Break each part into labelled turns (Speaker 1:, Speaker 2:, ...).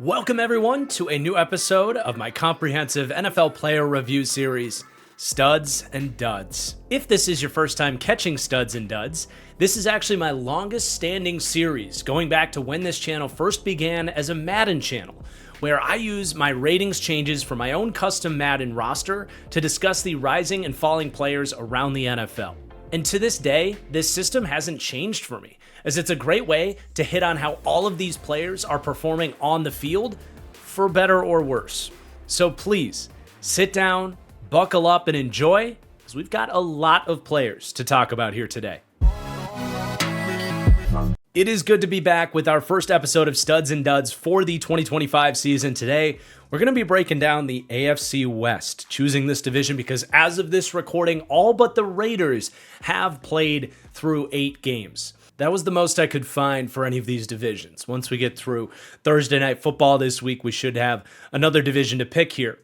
Speaker 1: Welcome everyone to a new episode of my comprehensive NFL player review series, Studs and Duds. If this is your first time catching Studs and Duds, this is actually my longest standing series, going back to when this channel first began as a Madden channel, where I use my ratings changes for my own custom Madden roster to discuss the rising and falling players around the NFL. And to this day, this system hasn't changed for me, as it's a great way to hit on how all of these players are performing on the field, for better or worse. So please, sit down, buckle up, and enjoy, because we've got a lot of players to talk about here today. It is good to be back with our first episode of Studs and Duds for the 2025 season. Today, we're going to be breaking down the AFC West, choosing this division because as of this recording, all but the Raiders have played through 8 games. That was the most I could find for any of these divisions. Once we get through Thursday Night Football this week, we should have another division to pick here.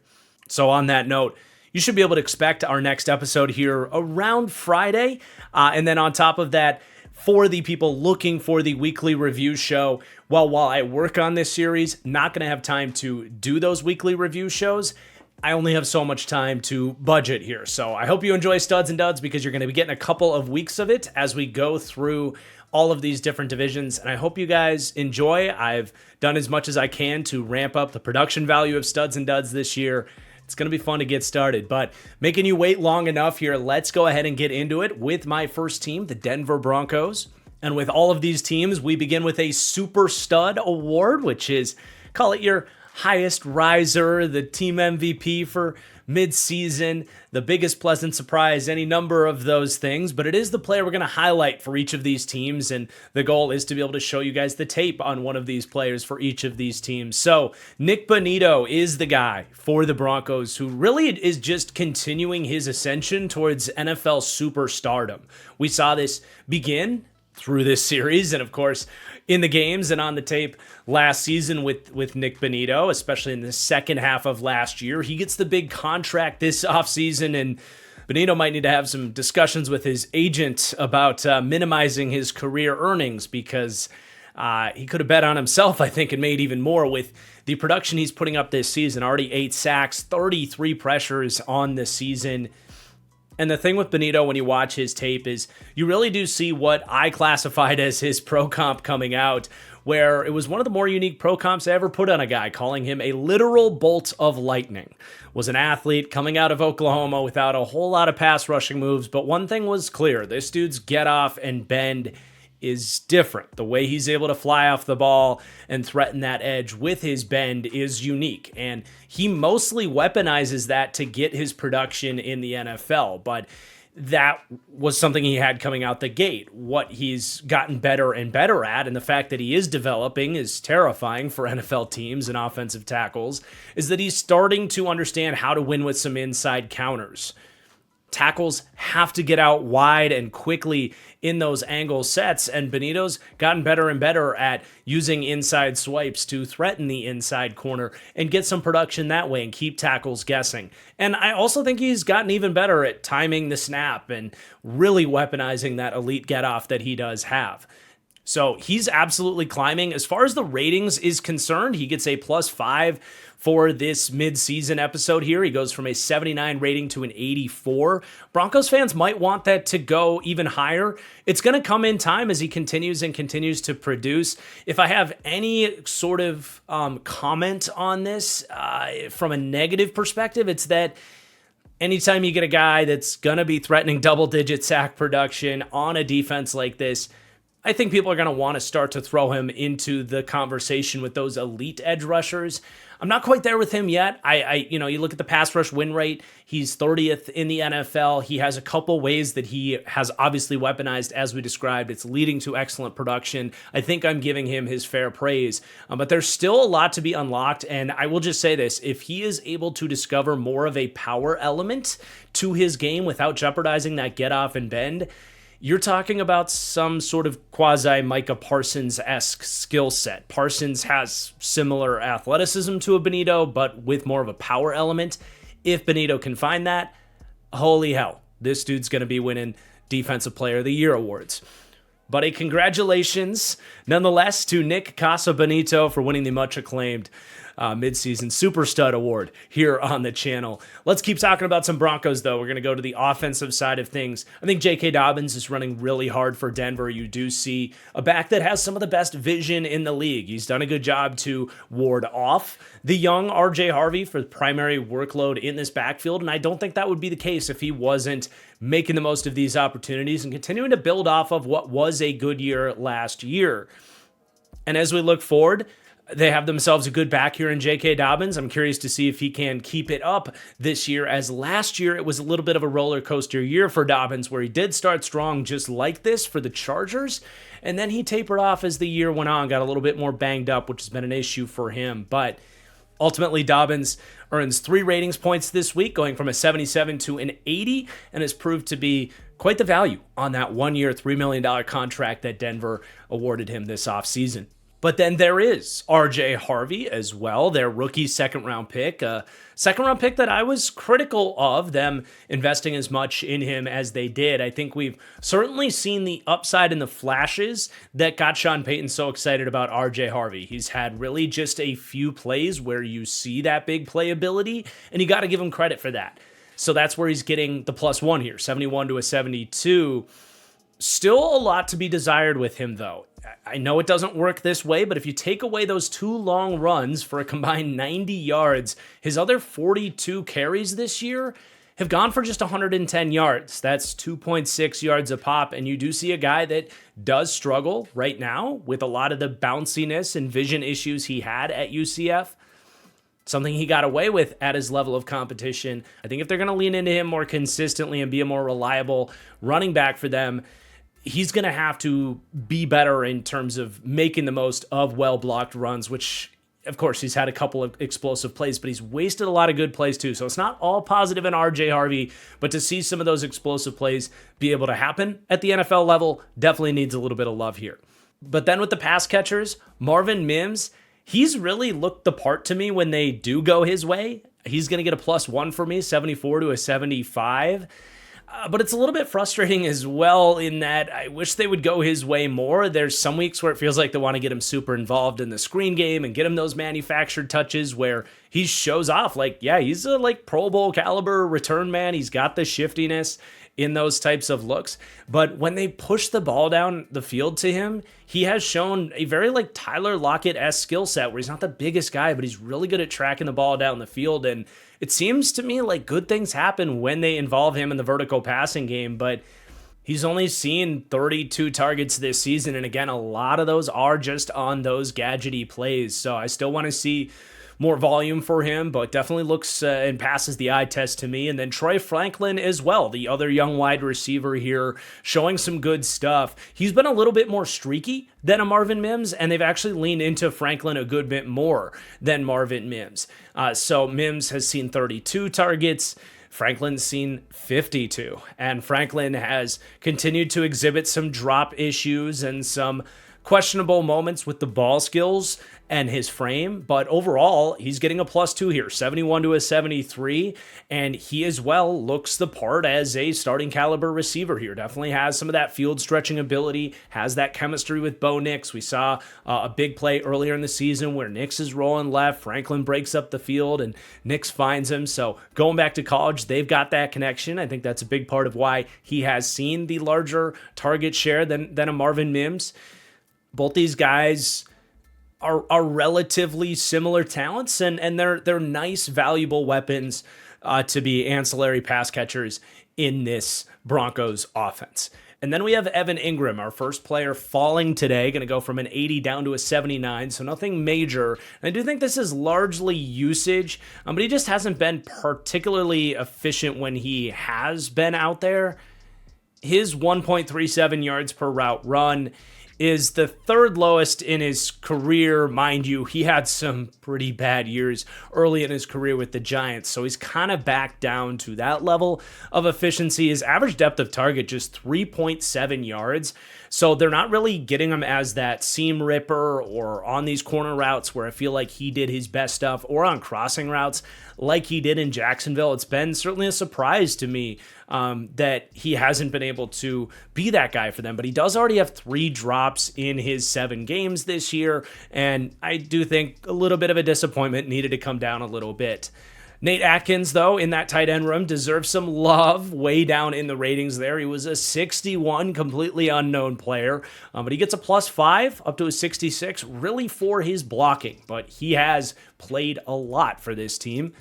Speaker 1: So on that note, you should be able to expect our next episode here around Friday. And then on top of that, for the people looking for the weekly review show, while I work on this series, not going to have time to do those weekly review shows. I only have so much time to budget here. So I hope you enjoy Studs and Duds because you're going to be getting a couple of weeks of it as we go through all of these different divisions. And I hope you guys enjoy. I've done as much as I can to ramp up the production value of Studs and Duds this year. It's going to be fun to get started, but making you wait long enough here, let's go ahead and get into it with my first team, the Denver Broncos. And with all of these teams, we begin with a Super Stud Award, which is, call it your highest riser, the team MVP for midseason, the biggest pleasant surprise, any number of those things. But it is the player we're going to highlight for each of these teams. And the goal is to be able to show you guys the tape on one of these players for each of these teams. So Nik Bonitto is the guy for the Broncos who really is just continuing his ascension towards NFL superstardom. We saw this begin through this series and of course in the games and on the tape last season with Nik Bonitto, especially in the second half of last year. He gets the big contract this offseason, and Bonitto might need to have some discussions with his agent about minimizing his career earnings because he could have bet on himself, I think, and made even more with the production he's putting up this season. Already 8 sacks, 33 pressures on the season. And the thing with Bonitto when you watch his tape is you really do see what I classified as his pro comp coming out, where it was one of the more unique pro comps I ever put on a guy, calling him a literal bolt of lightning. Was an athlete coming out of Oklahoma without a whole lot of pass rushing moves, but one thing was clear. This dude's get off and bend is different. The way he's able to fly off the ball and threaten that edge with his bend is unique. And he mostly weaponizes that to get his production in the NFL. But that was something he had coming out the gate. What he's gotten better and better at, and the fact that he is developing is terrifying for NFL teams and offensive tackles, is that he's starting to understand how to win with some inside counters. Tackles have to get out wide and quickly in those angle sets, and Bonitto's gotten better and better at using inside swipes to threaten the inside corner and get some production that way and keep tackles guessing. And I also think he's gotten even better at timing the snap and really weaponizing that elite get-off that he does have. So he's absolutely climbing. As far as the ratings is concerned, he gets a +5 for this midseason episode here. He goes from a 79 rating to an 84. Broncos fans might want that to go even higher. It's going to come in time as he continues to produce. If I have any sort of comment on this from a negative perspective, it's that anytime you get a guy that's going to be threatening double-digit sack production on a defense like this, I think people are going to want to start to throw him into the conversation with those elite edge rushers. I'm not quite there with him yet. You look at the pass rush win rate, he's 30th in the NFL. He has a couple ways that he has obviously weaponized, as we described. It's leading to excellent production. I think I'm giving him his fair praise, but there's still a lot to be unlocked. And I will just say this, if he is able to discover more of a power element to his game without jeopardizing that get off and bend, you're talking about some sort of quasi-Micah Parsons-esque skill set. Parsons has similar athleticism to a Bonitto, but with more of a power element. If Bonitto can find that, holy hell, this dude's going to be winning Defensive Player of the Year awards. But a congratulations, nonetheless, to Nick Casabenito for winning the much acclaimed Midseason Super Stud Award here on the channel. Let's keep talking about some Broncos, though. We're going to go to the offensive side of things. I think J.K. Dobbins is running really hard for Denver. You do see a back that has some of the best vision in the league. He's done a good job to ward off the young R.J. Harvey for the primary workload in this backfield, and I don't think that would be the case if he wasn't making the most of these opportunities and continuing to build off of what was a good year last year. And as we look forward, they have themselves a good back here in J.K. Dobbins. I'm curious to see if he can keep it up this year, as last year it was a little bit of a roller coaster year for Dobbins, where he did start strong just like this for the Chargers, and then he tapered off as the year went on, got a little bit more banged up, which has been an issue for him. But ultimately, Dobbins earns 3 ratings points this week, going from a 77 to an 80, and has proved to be quite the value on that 1-year, $3 million contract that Denver awarded him this offseason. But then there is R.J. Harvey as well, their rookie second-round pick. A second-round pick that I was critical of them investing as much in him as they did. I think we've certainly seen the upside and the flashes that got Sean Payton so excited about R.J. Harvey. He's had really just a few plays where you see that big playability, and you got to give him credit for that. So that's where he's getting the +1 here, 71 to a 72. Still a lot to be desired with him, though. I know it doesn't work this way, but if you take away those 2 long runs for a combined 90 yards, his other 42 carries this year have gone for just 110 yards. That's 2.6 yards a pop, and you do see a guy that does struggle right now with a lot of the bounciness and vision issues he had at UCF. Something he got away with at his level of competition. I think if they're going to lean into him more consistently and be a more reliable running back for them, he's going to have to be better in terms of making the most of well-blocked runs, which, of course, he's had a couple of explosive plays, but he's wasted a lot of good plays too. So it's not all positive in R.J. Harvey, but to see some of those explosive plays be able to happen at the NFL level definitely needs a little bit of love here. But then with the pass catchers, Marvin Mims, he's really looked the part to me when they do go his way. He's going to get a +1 for me, 74 to a 75. But it's a little bit frustrating as well in that I wish they would go his way more. There's some weeks where it feels like they want to get him super involved in the screen game and get him those manufactured touches where he shows off like, yeah, he's a Pro Bowl caliber return man. He's got the shiftiness in those types of looks. But when they push the ball down the field to him, he has shown a very Tyler Lockett-esque skill set where he's not the biggest guy, but he's really good at tracking the ball down the field. And it seems to me like good things happen when they involve him in the vertical passing game, but he's only seen 32 targets this season. And again, a lot of those are just on those gadgety plays. So I still want to see more volume for him, but definitely looks and passes the eye test to me. And then Troy Franklin as well, the other young wide receiver here, showing some good stuff. He's been a little bit more streaky than a Marvin Mims, and they've actually leaned into Franklin a good bit more than Marvin Mims. So Mims has seen 32 targets. Franklin's seen 52, and Franklin has continued to exhibit some drop issues and some questionable moments with the ball skills and his frame, but overall, he's getting a +2 here, 71 to a 73, and he as well looks the part as a starting caliber receiver here. Definitely has some of that field stretching ability, has that chemistry with Bo Nix. We saw a big play earlier in the season where Nix is rolling left, Franklin breaks up the field, and Nix finds him. So going back to college, they've got that connection. I think that's a big part of why he has seen the larger target share than a Marvin Mims. Both these guys are relatively similar talents, and they're nice, valuable weapons to be ancillary pass catchers in this Broncos offense. And then we have Evan Ingram, our first player falling today, going to go from an 80 down to a 79, so nothing major. And I do think this is largely usage, but he just hasn't been particularly efficient when he has been out there. His 1.37 yards per route run is the third lowest in his career. Mind you, he had some pretty bad years early in his career with the Giants, so he's kind of back down to that level of efficiency. His average depth of target just 3.7 yards, so they're not really getting him as that seam ripper or on these corner routes where I feel like he did his best stuff, or on crossing routes like he did in Jacksonville. It's been certainly a surprise to me that he hasn't been able to be that guy for them. But he does already have 3 drops in his 7 games this year, and I do think a little bit of a disappointment, needed to come down a little bit. Nate Atkins, though, in that tight end room, deserves some love way down in the ratings there. He was a 61, completely unknown player, but he gets a +5 up to a 66, really for his blocking. But he has played a lot for this team.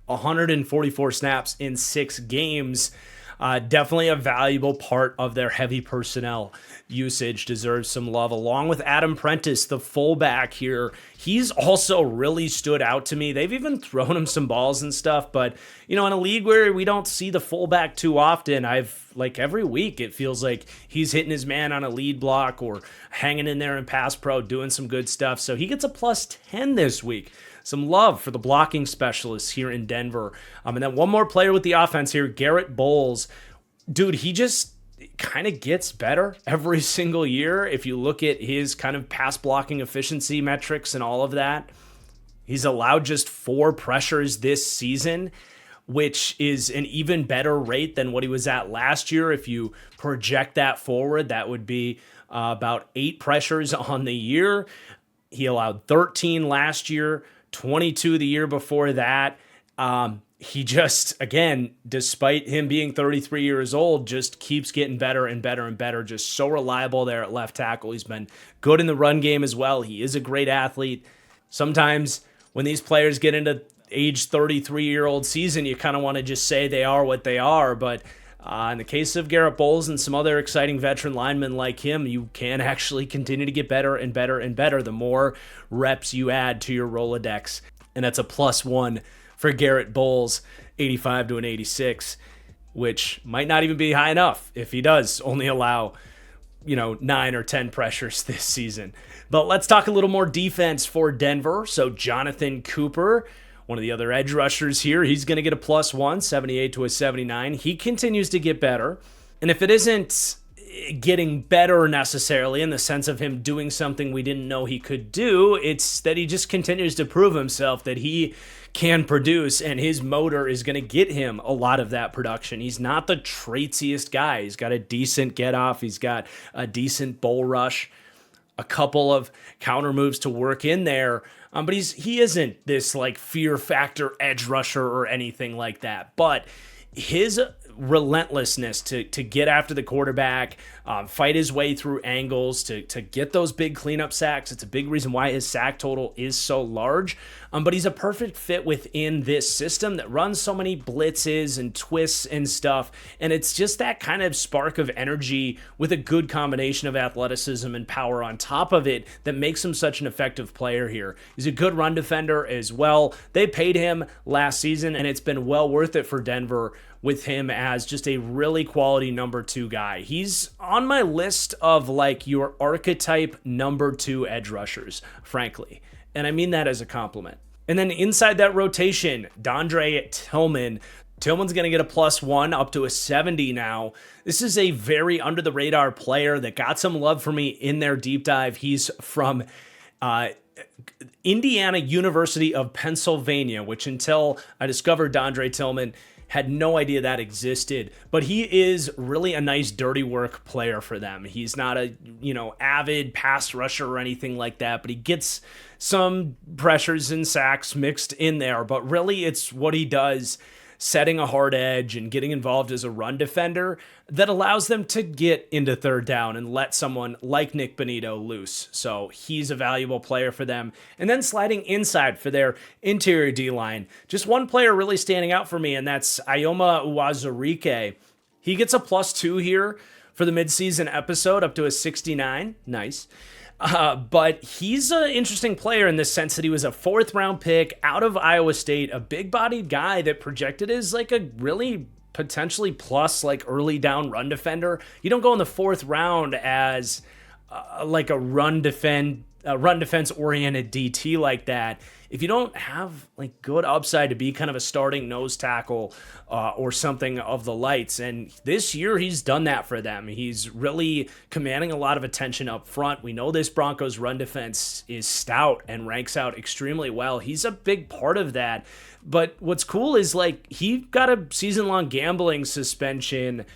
Speaker 1: 144 snaps in 6 games. Definitely a valuable part of their heavy personnel usage, deserves some love, along with Adam Prentice, the fullback here. He's also really stood out to me. They've even thrown him some balls and stuff, but in a league where we don't see the fullback too often, every week it feels like he's hitting his man on a lead block or hanging in there in pass pro, doing some good stuff. So he gets a +10 this week. Some love for the blocking specialists here in Denver. And then one more player with the offense here, Garrett Bowles. Dude, he just kind of gets better every single year. If you look at his kind of pass blocking efficiency metrics and all of that, he's allowed just 4 pressures this season, which is an even better rate than what he was at last year. If you project that forward, that would be about 8 pressures on the year. He allowed 13 last year, 22 the year before that. He just, again, despite him being 33 years old, just keeps getting better and better and better. Just so reliable there at left tackle. He's been good in the run game as well. He is a great athlete. Sometimes when these players get into age 33-year-old season, you kind of want to just say they are what they are. But in the case of Garrett Bowles and some other exciting veteran linemen like him, you can actually continue to get better and better and better the more reps you add to your Rolodex. And that's a +1 for Garrett Bowles, 85 to an 86, which might not even be high enough if he does only allow 9 or 10 pressures this season. But let's talk a little more defense for Denver. So Jonathan Cooper, one of the other edge rushers here, he's going to get a +1, 78 to a 79. He continues to get better. And if it isn't getting better necessarily in the sense of him doing something we didn't know he could do, it's that he just continues to prove himself that he can produce, and his motor is going to get him a lot of that production. He's not the traiciest guy. He's got a decent get off. He's got a decent bull rush, a couple of counter moves to work in there. But he isn't this fear factor edge rusher or anything like that. But his relentlessness to get after the quarterback, fight his way through angles, to get those big cleanup sacks. It's a big reason why his sack total is so large. But he's a perfect fit within this system that runs so many blitzes and twists and stuff. And it's just that kind of spark of energy with a good combination of athleticism and power on top of it that makes him such an effective player here. He's a good run defender as well. They paid him last season, and it's been well worth it for Denver with him as just a really quality number 2 guy. He's on my list of your archetype number 2 edge rushers, frankly. And I mean that as a compliment. And then inside that rotation, Dondre Tillman. Tillman's going to get a +1 up to a 70 now. This is a very under the radar player that got some love for me in their deep dive. He's from Indiana University of Pennsylvania, which until I discovered Dondre Tillman, had no idea that existed, but he is really a nice dirty work player for them. He's not a, avid pass rusher or anything like that, but he gets some pressures and sacks mixed in there, but really it's what he does, setting a hard edge and getting involved as a run defender that allows them to get into third down and let someone like Nick Bonito loose. So he's a valuable player for them. And then sliding inside for their interior D-line, just one player really standing out for me, and that's Ioma Uwazurike. He gets a +2 here for the midseason episode, up to a 69. Nice. But he's an interesting player in the sense that he was a 4th round pick out of Iowa State, a big bodied guy that projected as a really potentially plus early down run defender. You don't go in the 4th round as a run defend run defense oriented DT like that, if you don't have like good upside to be kind of a starting nose tackle or something of the lights, and this year he's done that for them. He's really commanding a lot of attention up front. We know this Broncos run defense is stout and ranks out extremely well. He's a big part of that. But what's cool is like he got a season-long gambling suspension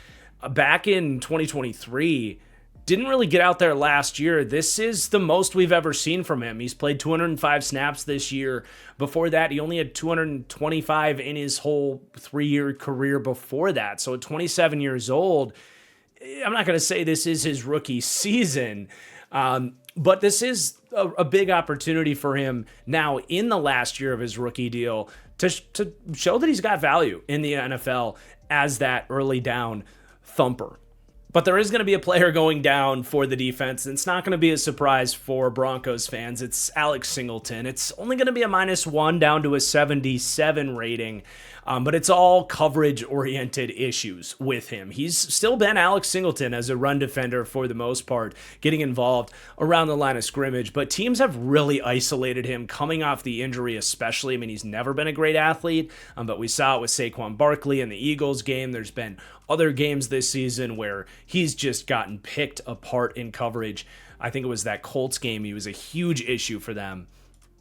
Speaker 1: back in 2023. Didn't really get out there last year. This is the most we've ever seen from him. He's played 205 snaps this year. Before that, he only had 225 in his whole 3-year career before that. So at 27 years old, I'm not going to say this is his rookie season, but this is a big opportunity for him now in the last year of his rookie deal to show that he's got value in the NFL as that early down thumper. But there is going to be a player going down for the defense, and it's not going to be a surprise for Broncos fans. It's Alex Singleton. It's only going to be a -1 down to a 77 rating, but it's all coverage-oriented issues with him. He's still been Alex Singleton as a run defender for the most part, getting involved around the line of scrimmage, but teams have really isolated him coming off the injury especially. I mean, he's never been a great athlete, but we saw it with Saquon Barkley in the Eagles game. There's been other games this season where he's just gotten picked apart in coverage. I think it was that Colts game. He was a huge issue for them.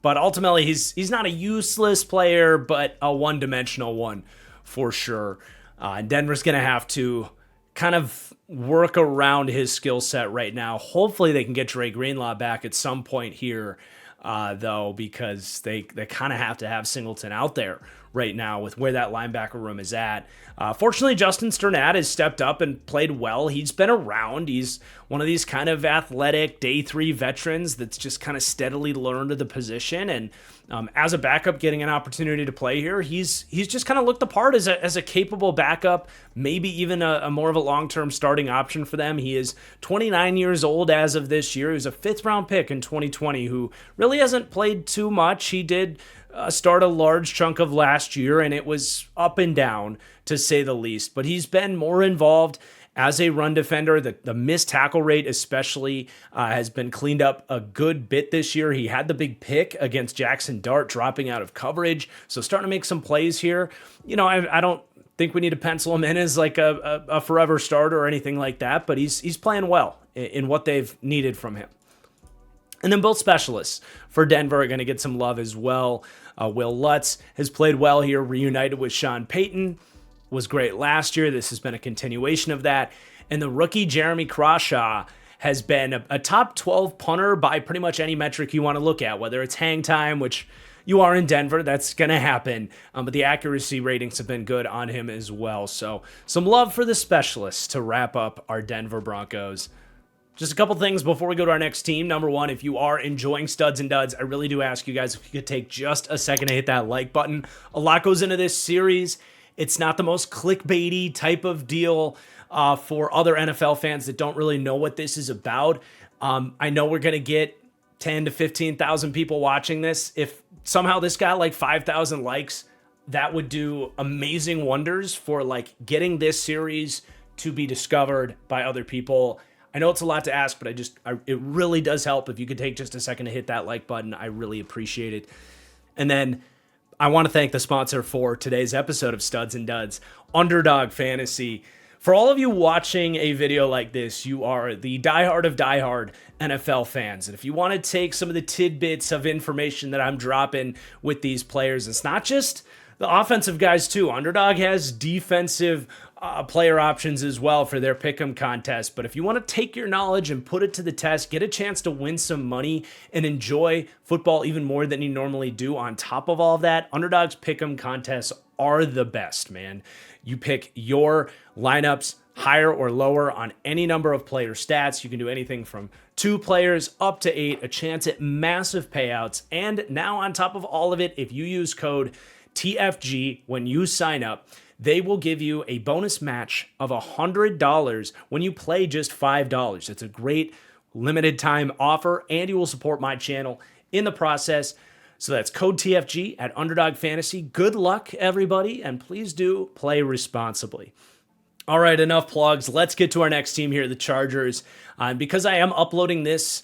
Speaker 1: But ultimately, he's not a useless player, but a one-dimensional one for sure. And Denver's going to have to kind of work around his skill set right now. Hopefully, they can get Dre Greenlaw back at some point here, though, because they kind of have to have Singleton out there right now with where that linebacker room is at. Fortunately, Justin Sternad has stepped up and played well. He's been around. He's one of these kind of athletic day 3 veterans that's just kind of steadily learned the position. And as a backup getting an opportunity to play here, he's just kind of looked the part as a capable backup, maybe even a more of a long-term starting option for them. He is 29 years old as of this year. He was a 5th-round pick in 2020 who really hasn't played too much. He did start a large chunk of last year, and it was up and down, to say the least. But he's been more involved as a run defender. The missed tackle rate especially has been cleaned up a good bit this year. He had the big pick against Jackson Dart dropping out of coverage, so starting to make some plays here. You know, I don't think we need to pencil him in as like a forever starter or anything like that, but he's playing well in what they've needed from him. And then both specialists for Denver are going to get some love as well. Will Lutz has played well here, reunited with Sean Payton, was great last year. This has been a continuation of that. And the rookie Jeremy Crawshaw has been a top 12 punter by pretty much any metric you want to look at, whether it's hang time, which you are in Denver, that's going to happen. But the accuracy ratings have been good on him as well. So some love for the specialists to wrap up our Denver Broncos. Just a couple things before we go to our next team. Number one, if you are enjoying Studs and Duds, I really do ask you guys if you could take just a second to hit that like button. A lot goes into this series. It's not the most clickbaity type of deal for other NFL fans that don't really know what this is about. I know we're going to get 10 to 15,000 people watching this. If somehow this got like 5,000 likes, that would do amazing wonders for like getting this series to be discovered by other people. I know it's a lot to ask, but it really does help if you could take just a second to hit that like button. I really appreciate it. And then I want to thank the sponsor for today's episode of Studs and Duds, Underdog Fantasy. For all of you watching a video like this, you are the diehard of diehard NFL fans. And if you want to take some of the tidbits of information that I'm dropping with these players, it's not just the offensive guys too. Underdog has defensive player options as well for their pick'em contest. But if you want to take your knowledge and put it to the test, get a chance to win some money and enjoy football even more than you normally do on top of all of that, Underdog's pick'em contests are the best, man. You pick your lineups higher or lower on any number of player stats. You can do anything from 2 players up to 8, a chance at massive payouts. And now on top of all of it, if you use code TFG when you sign up, they will give you a bonus match of $100 when you play just $5. It's a great limited time offer, and you will support my channel in the process. So that's code TFG at Underdog Fantasy. Good luck, everybody, and please do play responsibly. All right, enough plugs. Let's get to our next team here, the Chargers. Because I am uploading this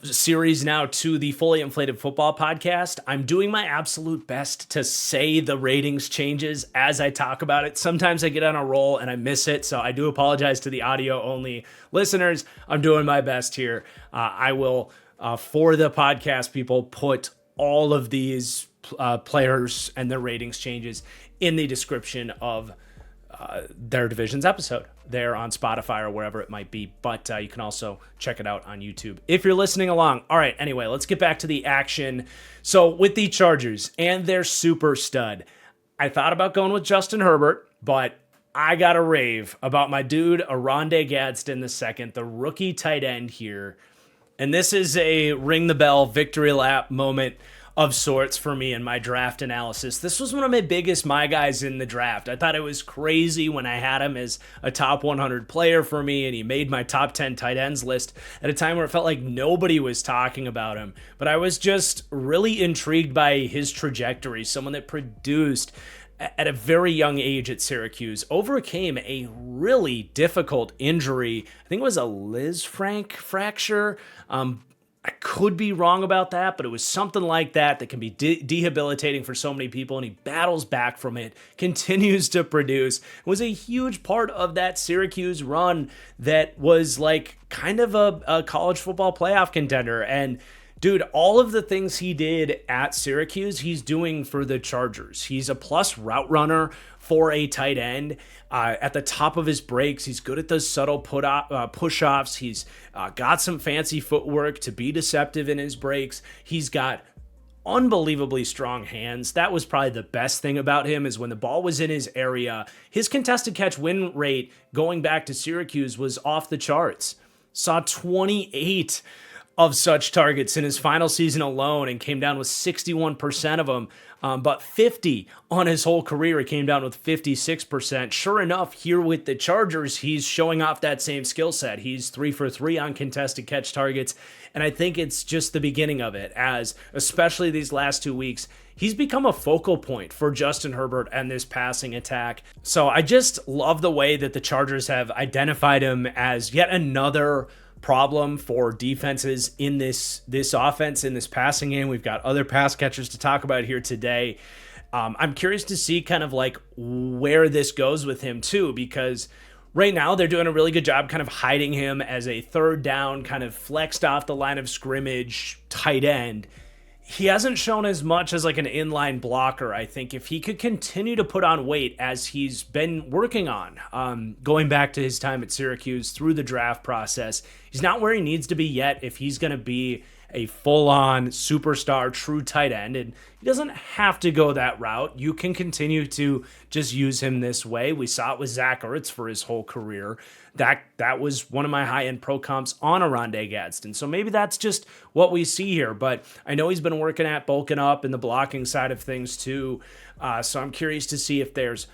Speaker 1: series now to the Fully Inflated Football podcast. I'm doing my absolute best to say the ratings changes as I talk about it. Sometimes I get on a roll and I miss it, so I do apologize to the audio only listeners. I'm doing my best here. I will, for the podcast people, put all of these players and their ratings changes in the description of their division's episode there on Spotify or wherever it might be, but you can also check it out on YouTube if you're listening along. All right, anyway, let's get back to the action. So with the Chargers and their super stud, I thought about going with Justin Herbert, but I got to rave about my dude, Oronde Gadsden II, the rookie tight end here. And this is a ring the bell victory lap moment of sorts for me in my draft analysis. This was one of my biggest my guys in the draft. I thought it was crazy when I had him as a top 100 player for me, and he made my top 10 tight ends list at a time where it felt like nobody was talking about him. But I was just really intrigued by his trajectory, someone that produced at a very young age at Syracuse, overcame a really difficult injury. I think it was a Liz Frank fracture. I could be wrong about that, but it was something like that can be debilitating for so many people, and he battles back from it, continues to produce. It was a huge part of that Syracuse run that was like kind of a college football playoff contender. And dude, all of the things he did at Syracuse, he's doing for the Chargers. He's a plus route runner for a tight end. At the top of his breaks, he's good at those subtle push-offs. He's got some fancy footwork to be deceptive in his breaks. He's got unbelievably strong hands. That was probably the best thing about him, is when the ball was in his area, his contested catch win rate going back to Syracuse was off the charts. Saw 28 of such targets in his final season alone and came down with 61% of them, but 50 on his whole career. He came down with 56%. Sure enough, here with the Chargers, he's showing off that same skill set. He's 3 for 3 on contested catch targets, and I think it's just the beginning of it, as especially these last 2 weeks, he's become a focal point for Justin Herbert and this passing attack. So I just love the way that the Chargers have identified him as yet another problem for defenses in this offense, in this passing game. We've got other pass catchers to talk about here today. I'm curious to see kind of like where this goes with him too, because right now they're doing a really good job kind of hiding him as a third down, kind of flexed off the line of scrimmage tight end. He hasn't shown as much as like an inline blocker. I think if he could continue to put on weight as he's been working on, going back to his time at Syracuse through the draft process, he's not where he needs to be yet if he's going to be a full-on superstar, true tight end. And he doesn't have to go that route. You can continue to just use him this way. We saw it with Zach Ertz for his whole career. That was one of my high-end pro comps on Oronde Gadsden. So maybe that's just what we see here. But I know he's been working at bulking up in the blocking side of things too. So I'm curious to see if there's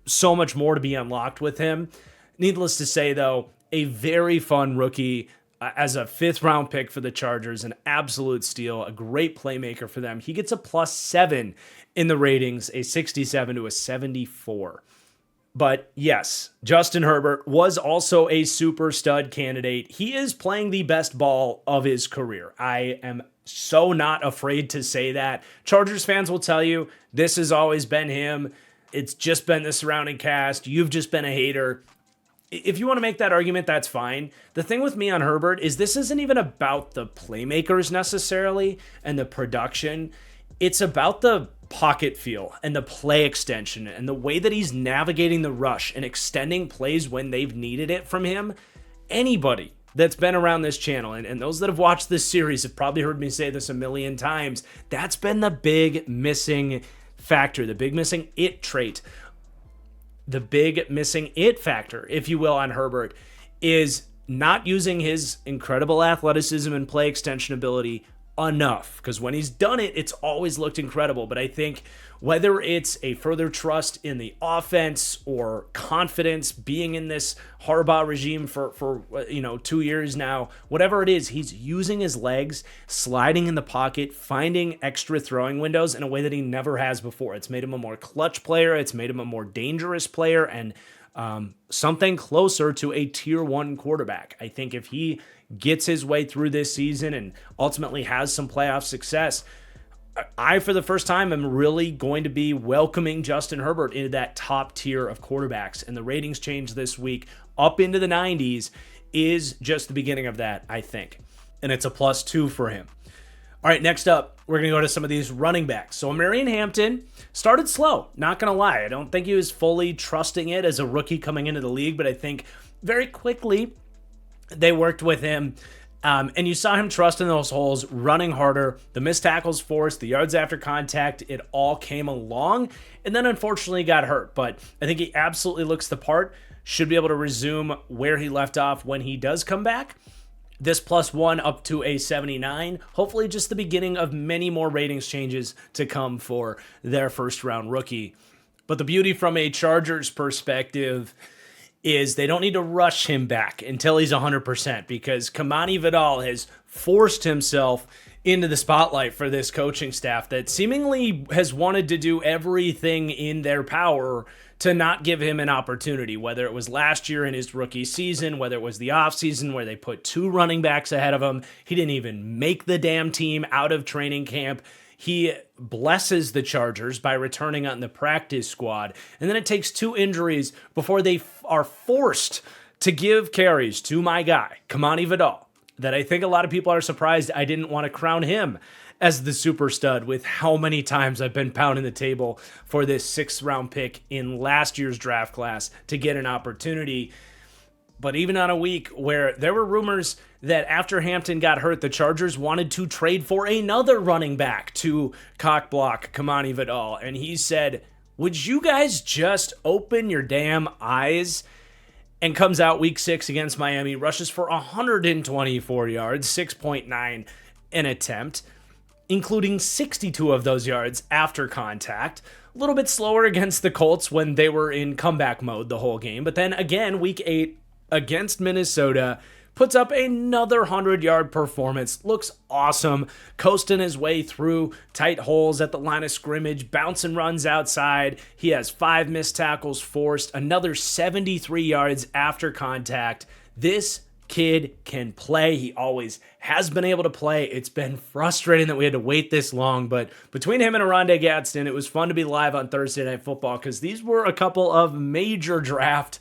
Speaker 1: so much more to be unlocked with him. Needless to say, though, a very fun rookie. As a 5th-round pick for the Chargers, an absolute steal, a great playmaker for them. He gets a +7 in the ratings, a 67 to a 74. But yes, Justin Herbert was also a super stud candidate. He is playing the best ball of his career. I am so not afraid to say that. Chargers fans will tell you this has always been him. It's just been the surrounding cast. You've just been a hater. If you want to make that argument, that's fine. The thing with me on Herbert is this isn't even about the playmakers necessarily and the production. It's about the pocket feel and the play extension and the way that he's navigating the rush and extending plays when they've needed it from him. Anybody that's been around this channel, and those that have watched this series have probably heard me say this a million times, that's been the big missing factor, the big missing it trait. The big missing it factor, if you will, on Herbert is not using his incredible athleticism and play extension ability enough, because when he's done it, it's always looked incredible. But I think whether it's a further trust in the offense or confidence being in this Harbaugh regime for 2 years now, whatever it is, he's using his legs, sliding in the pocket, finding extra throwing windows in a way that he never has before. It's made him a more clutch player. It's made him a more dangerous player and something closer to a tier 1 quarterback. I think if he gets his way through this season and ultimately has some playoff success, I, for the first time, am really going to be welcoming Justin Herbert into that top tier of quarterbacks. And the ratings change this week up into the 90s is just the beginning of that, I think. And it's a +2 for him. All right, next up, we're going to go to some of these running backs. So Marion Hampton started slow, not going to lie. I don't think he was fully trusting it as a rookie coming into the league, but I think very quickly they worked with him. And you saw him trusting those holes, running harder, the missed tackles forced, the yards after contact, it all came along, and then unfortunately got hurt. But I think he absolutely looks the part, should be able to resume where he left off when he does come back. This +1 up to a 79, hopefully just the beginning of many more ratings changes to come for their first round rookie. But the beauty from a Chargers perspective is they don't need to rush him back until he's 100%, because Kamani Vidal has forced himself into the spotlight for this coaching staff that seemingly has wanted to do everything in their power to not give him an opportunity, whether it was last year in his rookie season, whether it was the offseason where they put 2 running backs ahead of him. He didn't even make the damn team out of training camp. He blesses the Chargers by returning on the practice squad. And then it takes 2 injuries before they are forced to give carries to my guy, Kamani Vidal, that I think a lot of people are surprised I didn't want to crown him as the super stud with how many times I've been pounding the table for this 6th round pick in last year's draft class to get an opportunity. But even on a week where there were rumors that after Hampton got hurt, the Chargers wanted to trade for another running back to cockblock Kamani Vidal. And he said, would you guys just open your damn eyes? And comes out week 6 against Miami, rushes for 124 yards, 6.9 an attempt, including 62 of those yards after contact. A little bit slower against the Colts when they were in comeback mode the whole game. But then again, week 8 against Minnesota, puts up another 100-yard performance. Looks awesome, coasting his way through tight holes at the line of scrimmage, bouncing runs outside. He has 5 missed tackles forced, another 73 yards after contact. This kid can play. He always has been able to play. It's been frustrating that we had to wait this long, but between him and Oronde Gadsden, it was fun to be live on Thursday Night Football because these were a couple of major draft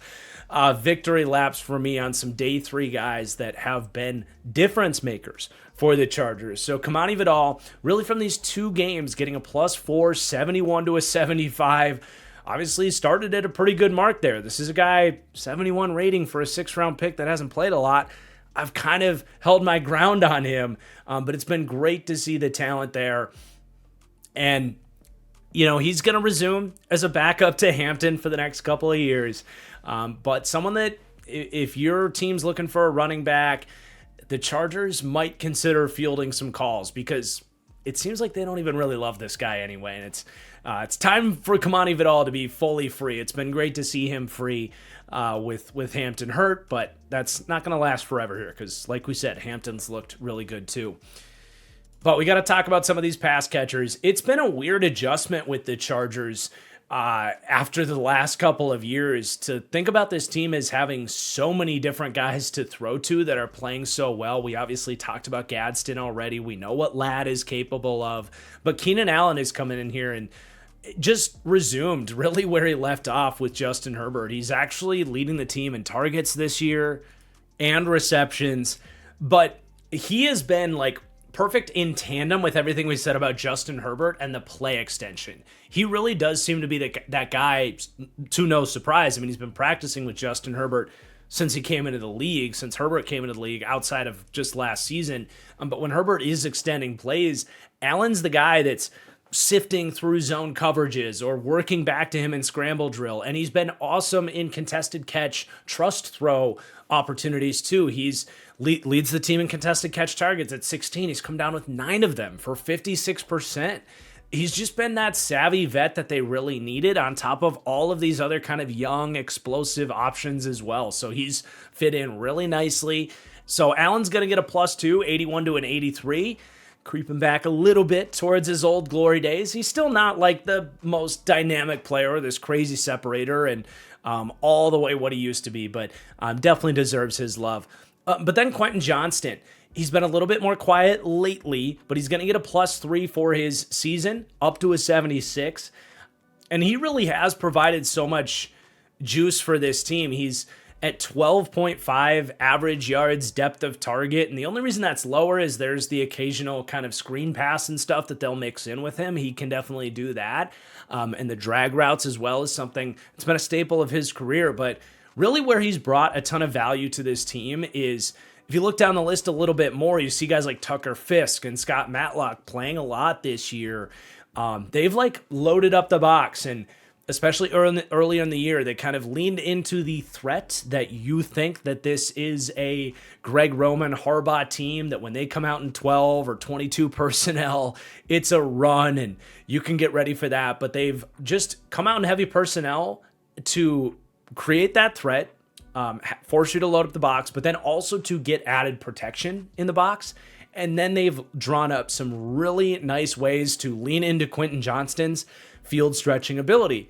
Speaker 1: victory laps for me on some day 3 guys that have been difference makers for the Chargers. So Kamani Vidal, really from these 2 games, getting a +4, 71 to a 75. Obviously started at a pretty good mark there. This is a guy, 71 rating for a 6th round pick that hasn't played a lot. I've kind of held my ground on him, but it's been great to see the talent there. And, you know, he's going to resume as a backup to Hampton for the next couple of years. But someone that, if your team's looking for a running back, the Chargers might consider fielding some calls because it seems like they don't even really love this guy anyway. And it's time for Kamani Vidal to be fully free. It's been great to see him free with Hampton hurt, but that's not going to last forever here because, like we said, Hampton's looked really good too. But we got to talk about some of these pass catchers. It's been a weird adjustment with the Chargers after the last couple of years to think about this team as having so many different guys to throw to that are playing so well. We obviously talked about Gadsden already. We know what Ladd is capable of, but Keenan Allen is coming in here and just resumed really where he left off with Justin Herbert. He's actually leading the team in targets this year and receptions, but he has been like perfect in tandem with everything we said about Justin Herbert and the play extension. He really does seem to be that guy, to no surprise. I mean, he's been practicing with Justin Herbert since he came into the league, since Herbert came into the league outside of just last season. But when Herbert is extending plays, Allen's the guy that's sifting through zone coverages or working back to him in scramble drill. And he's been awesome in contested catch, trust throw opportunities too. He's leads the team in contested catch targets at 16. He's come down with 9 of them for 56%. He's just been that savvy vet that they really needed on top of all of these other kind of young, explosive options as well. So he's fit in really nicely. So Allen's going to get a +2, 81 to an 83. Creeping back a little bit towards his old glory days. He's still not like the most dynamic player or this crazy separator. And all the way what he used to be, but definitely deserves his love. But then Quentin Johnston, he's been a little bit more quiet lately, but he's going to get a +3 for his season, up to a 76. And he really has provided so much juice for this team. He's at 12.5 average yards depth of target. And the only reason that's lower is there's the occasional kind of screen pass and stuff that they'll mix in with him. He can definitely do that. And the drag routes as well is something that's been a staple of his career. But really where he's brought a ton of value to this team is, if you look down the list a little bit more, you see guys like Tucker Fisk and Scott Matlock playing a lot this year. They've like loaded up the box, and especially earlier in the year, they kind of leaned into the threat that you think that this is a Greg Roman Harbaugh team, that when they come out in 12 or 22 personnel, it's a run and you can get ready for that. But they've just come out in heavy personnel to create that threat, force you to load up the box, but then also to get added protection in the box. And then they've drawn up some really nice ways to lean into Quentin Johnston's field stretching ability.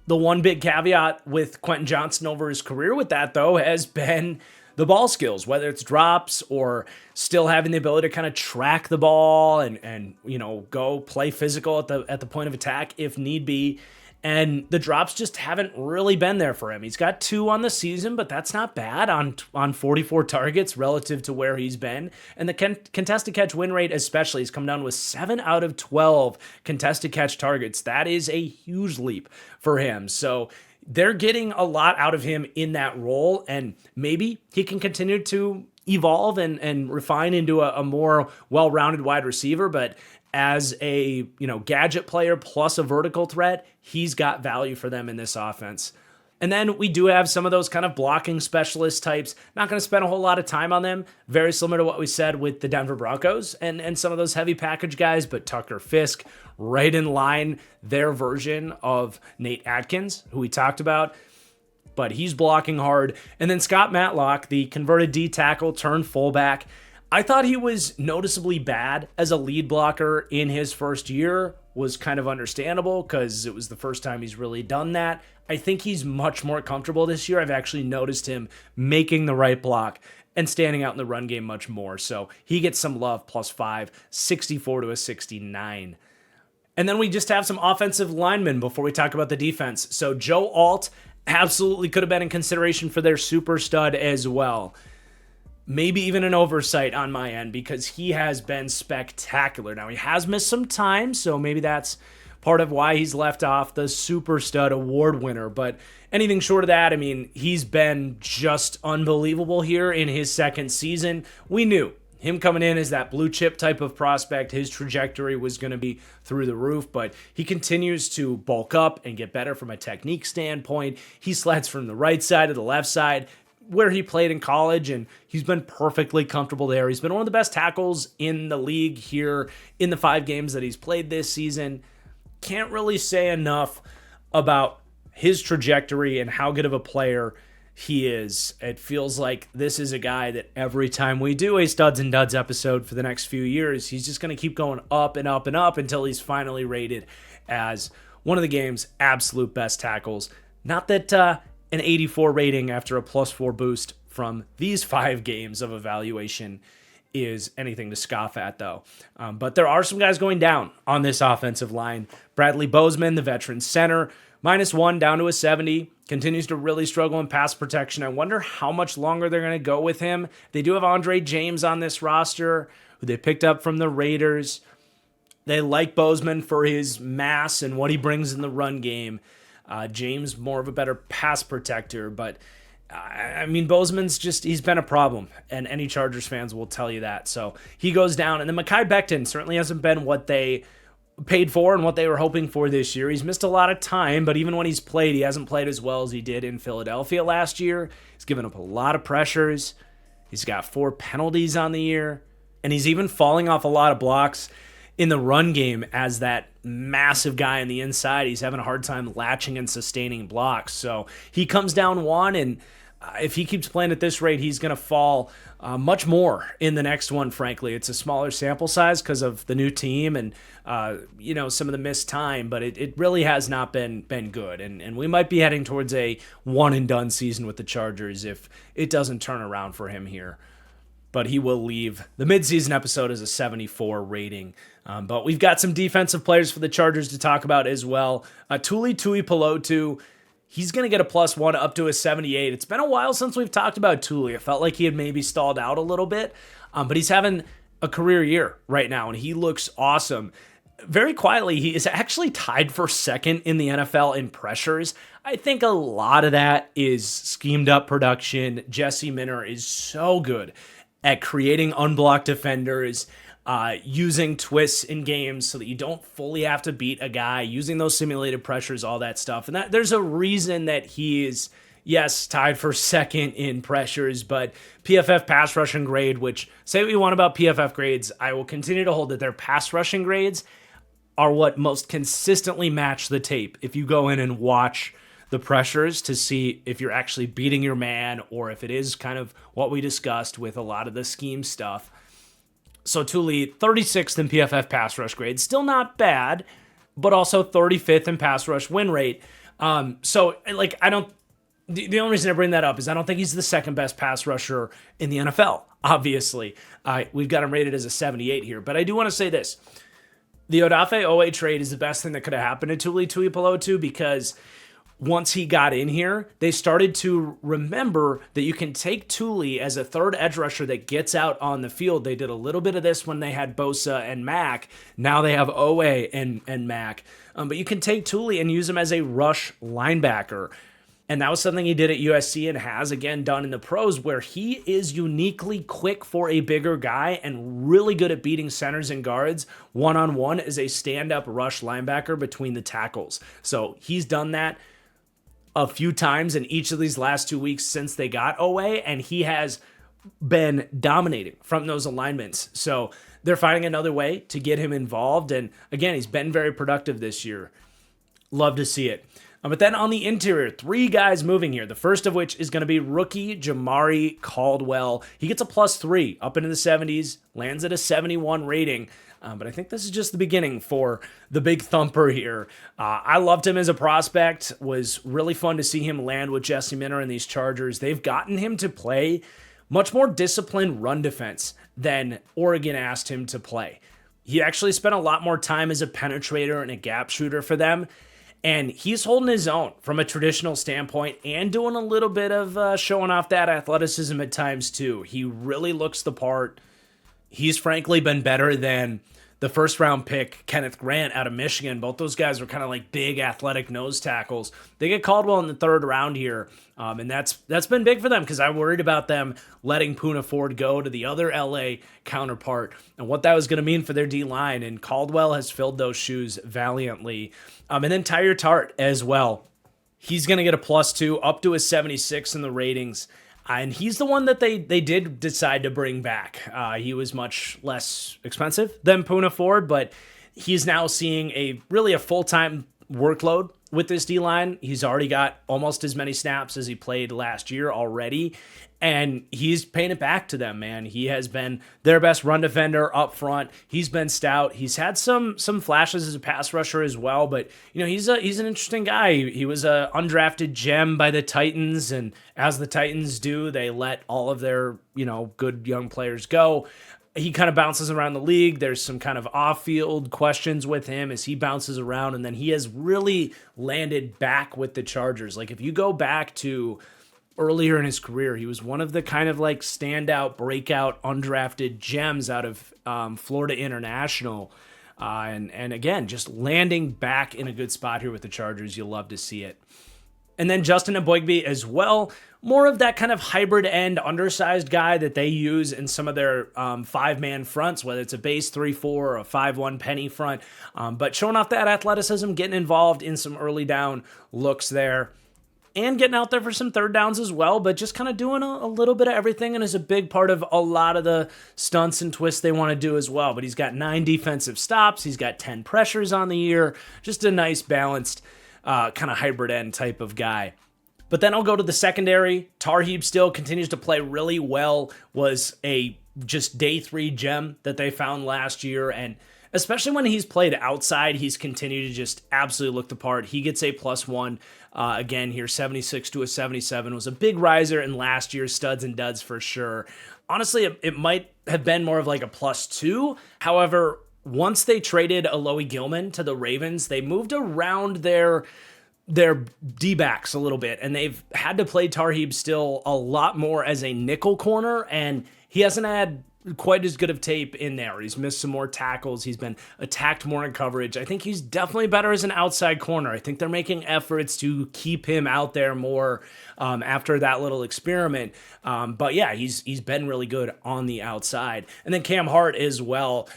Speaker 1: The one big caveat with Quentin Johnston over his career with that, though, has been the ball skills, whether it's drops or still having the ability to kind of track the ball and go play physical at the point of attack if need be. And the drops just haven't really been there for him. He's got 2 on the season, but that's not bad on 44 targets relative to where he's been. And the contested catch win rate especially has come down with 7 out of 12 contested catch targets. That is a huge leap for him. So they're getting a lot out of him in that role, and maybe he can continue to evolve and refine into a more well-rounded wide receiver. But as a gadget player plus a vertical threat, he's got value for them in this offense. And then we do have some of those kind of blocking specialist types. Not going to spend a whole lot of time on them. Very similar to what we said with the Denver Broncos and some of those heavy package guys, but Tucker Fisk, right in line, their version of Nate Atkins, who we talked about. But he's blocking hard. And then Scott Matlock, the converted D tackle turned fullback. I thought he was noticeably bad as a lead blocker in his first year. Was kind of understandable because it was the first time he's really done that. I think he's much more comfortable this year. I've actually noticed him making the right block and standing out in the run game much more. So he gets some love, +5, 64 to a 69. And then we just have some offensive linemen before we talk about the defense. So Joe Alt absolutely could have been in consideration for their super stud as well. Maybe even an oversight on my end because he has been spectacular. Now, he has missed some time, so maybe that's part of why he's left off the super stud award winner. But anything short of that, I mean, he's been just unbelievable here in his second season. We knew him coming in as that blue chip type of prospect, his trajectory was going to be through the roof, but he continues to bulk up and get better from a technique standpoint. He sleds from the right side to the left side, where he played in college, and he's been perfectly comfortable there. He's been one of the best tackles in the league here in the 5 games that he's played this season. Can't really say enough about his trajectory and how good of a player he is. It feels like this is a guy that every time we do a Studs and Duds episode for the next few years, he's just going to keep going up and up and up until he's finally rated as one of the game's absolute best tackles. Not that an 84 rating after a +4 boost from these 5 games of evaluation is anything to scoff at, though. But there are some guys going down on this offensive line. Bradley Bozeman, the veteran center, -1 down to a 70, continues to really struggle in pass protection. I wonder how much longer they're going to go with him. They do have Andre James on this roster, who they picked up from the Raiders. They like Bozeman for his mass and what he brings in the run game. James, more of a better pass protector, but I mean, Bozeman's he's been a problem, and any Chargers fans will tell you that. So he goes down, and then Mekhi Becton certainly hasn't been what they paid for and what they were hoping for this year. He's missed a lot of time, but even when he's played, he hasn't played as well as he did in Philadelphia last year. He's given up a lot of pressures. He's got 4 penalties on the year, and he's even falling off a lot of blocks in the run game as that massive guy on the inside. He's having a hard time latching and sustaining blocks. So he comes down 1, and if he keeps playing at this rate, he's going to fall much more in the next one, frankly. It's a smaller sample size because of the new team and, some of the missed time, but it really has not been good. And we might be heading towards a one-and-done season with the Chargers if it doesn't turn around for him here. But he will leave. The midseason episode is a 74 rating. But we've got some defensive players for the Chargers to talk about as well. Tuli Tuipulotu, he's going to get a +1 up to a 78. It's been a while since we've talked about Tuli. It felt like he had maybe stalled out a little bit. But he's having a career year right now, and he looks awesome. Very quietly, he is actually tied for second in the NFL in pressures. I think a lot of that is schemed up production. Jesse Minter is so good at creating unblocked defenders, using twists in games so that you don't fully have to beat a guy, using those simulated pressures, all that stuff. And there's a reason that he is, yes, tied for second in pressures, but PFF pass rushing grade, which, say what you want about PFF grades, I will continue to hold that their pass rushing grades are what most consistently match the tape. If you go in and watch the pressures to see if you're actually beating your man or if it is kind of what we discussed with a lot of the scheme stuff. So Tuli, 36th in PFF pass rush grade, still not bad, but also 35th in pass rush win rate. The only reason I bring that up is I don't think he's the second best pass rusher in the NFL, obviously. We've got him rated as a 78 here, but I do want to say this. The Odafe Owe trade is the best thing that could have happened to Tuli Tuipulotu because once he got in here, they started to remember that you can take Tuli as a third edge rusher that gets out on the field. They did a little bit of this when they had Bosa and Mack. Now they have Owe and Mack. But you can take Tuli and use him as a rush linebacker. And that was something he did at USC and has, again, done in the pros, where he is uniquely quick for a bigger guy and really good at beating centers and guards one-on-one as a stand-up rush linebacker between the tackles. So he's done that a few times in each of these last 2 weeks since they got Owe, and he has been dominating from those alignments. So they're finding another way to get him involved. And again, he's been very productive this year. Love to see it. But then on the interior, 3 guys moving here. The first of which is going to be rookie Jamari Caldwell. He gets a +3 up into the 70s, lands at a 71 rating. But I think this is just the beginning for the big thumper here. I loved him as a prospect. Was really fun to see him land with Jesse Minter and these Chargers. They've gotten him to play much more disciplined run defense than Oregon asked him to play. He actually spent a lot more time as a penetrator and a gap shooter for them. And he's holding his own from a traditional standpoint and doing a little bit of showing off that athleticism at times too. He really looks the part. He's frankly been better than the first-round pick, Kenneth Grant, out of Michigan. Both those guys were kind of like big, athletic nose tackles. They get Caldwell in the 3rd round here, and that's been big for them because I worried about them letting Poona Ford go to the other LA counterpart and what that was going to mean for their D-line, and Caldwell has filled those shoes valiantly. And then Tyre Tart as well. He's going to get a +2 up to a 76 in the ratings. And he's the one that they did decide to bring back. He was much less expensive than Poona Ford, but he's now seeing a full-time workload with this D-line. He's already got almost as many snaps as he played last year already, and he's paying it back to them, man. He has been their best run defender up front. He's been stout. He's had some flashes as a pass rusher as well, but he's an interesting guy. He was a undrafted gem by the Titans, and as the Titans do, they let all of their good young players go. He kind of bounces around the league. There's some kind of off-field questions with him as he bounces around, and then he has really landed back with the Chargers. Like, if you go back to earlier in his career, he was one of the kind of like standout, breakout, undrafted gems out of Florida International. And again, just landing back in a good spot here with the Chargers. You'll love to see it. And then Justin Eboigbe as well. More of that kind of hybrid end, undersized guy that they use in some of their 5-man fronts, whether it's a base 3-4 or a 5-1 penny front. But showing off that athleticism, getting involved in some early down looks there. And getting out there for some 3rd downs as well, but just kind of doing a little bit of everything, and is a big part of a lot of the stunts and twists they want to do as well. But he's got 9 defensive stops. He's got 10 pressures on the year. Just a nice balanced kind of hybrid end type of guy. But then I'll go to the secondary. Tarheeb still continues to play really well, was a just day 3 gem that they found last year. And especially when he's played outside, he's continued to just absolutely look the part. He gets a +1 again here, 76 to a 77. Was a big riser in last year's studs and duds for sure. Honestly, it might have been more of like a +2. However, once they traded Alohi Gilman to the Ravens, they moved around their D-backs a little bit, and they've had to play Tarheeb still a lot more as a nickel corner, and he hasn't had quite as good of tape in there. He's missed some more tackles. He's been attacked more in coverage. I think he's definitely better as an outside corner. I think they're making efforts to keep him out there more after that little experiment. But yeah, he's been really good on the outside. And then Cam Hart as well,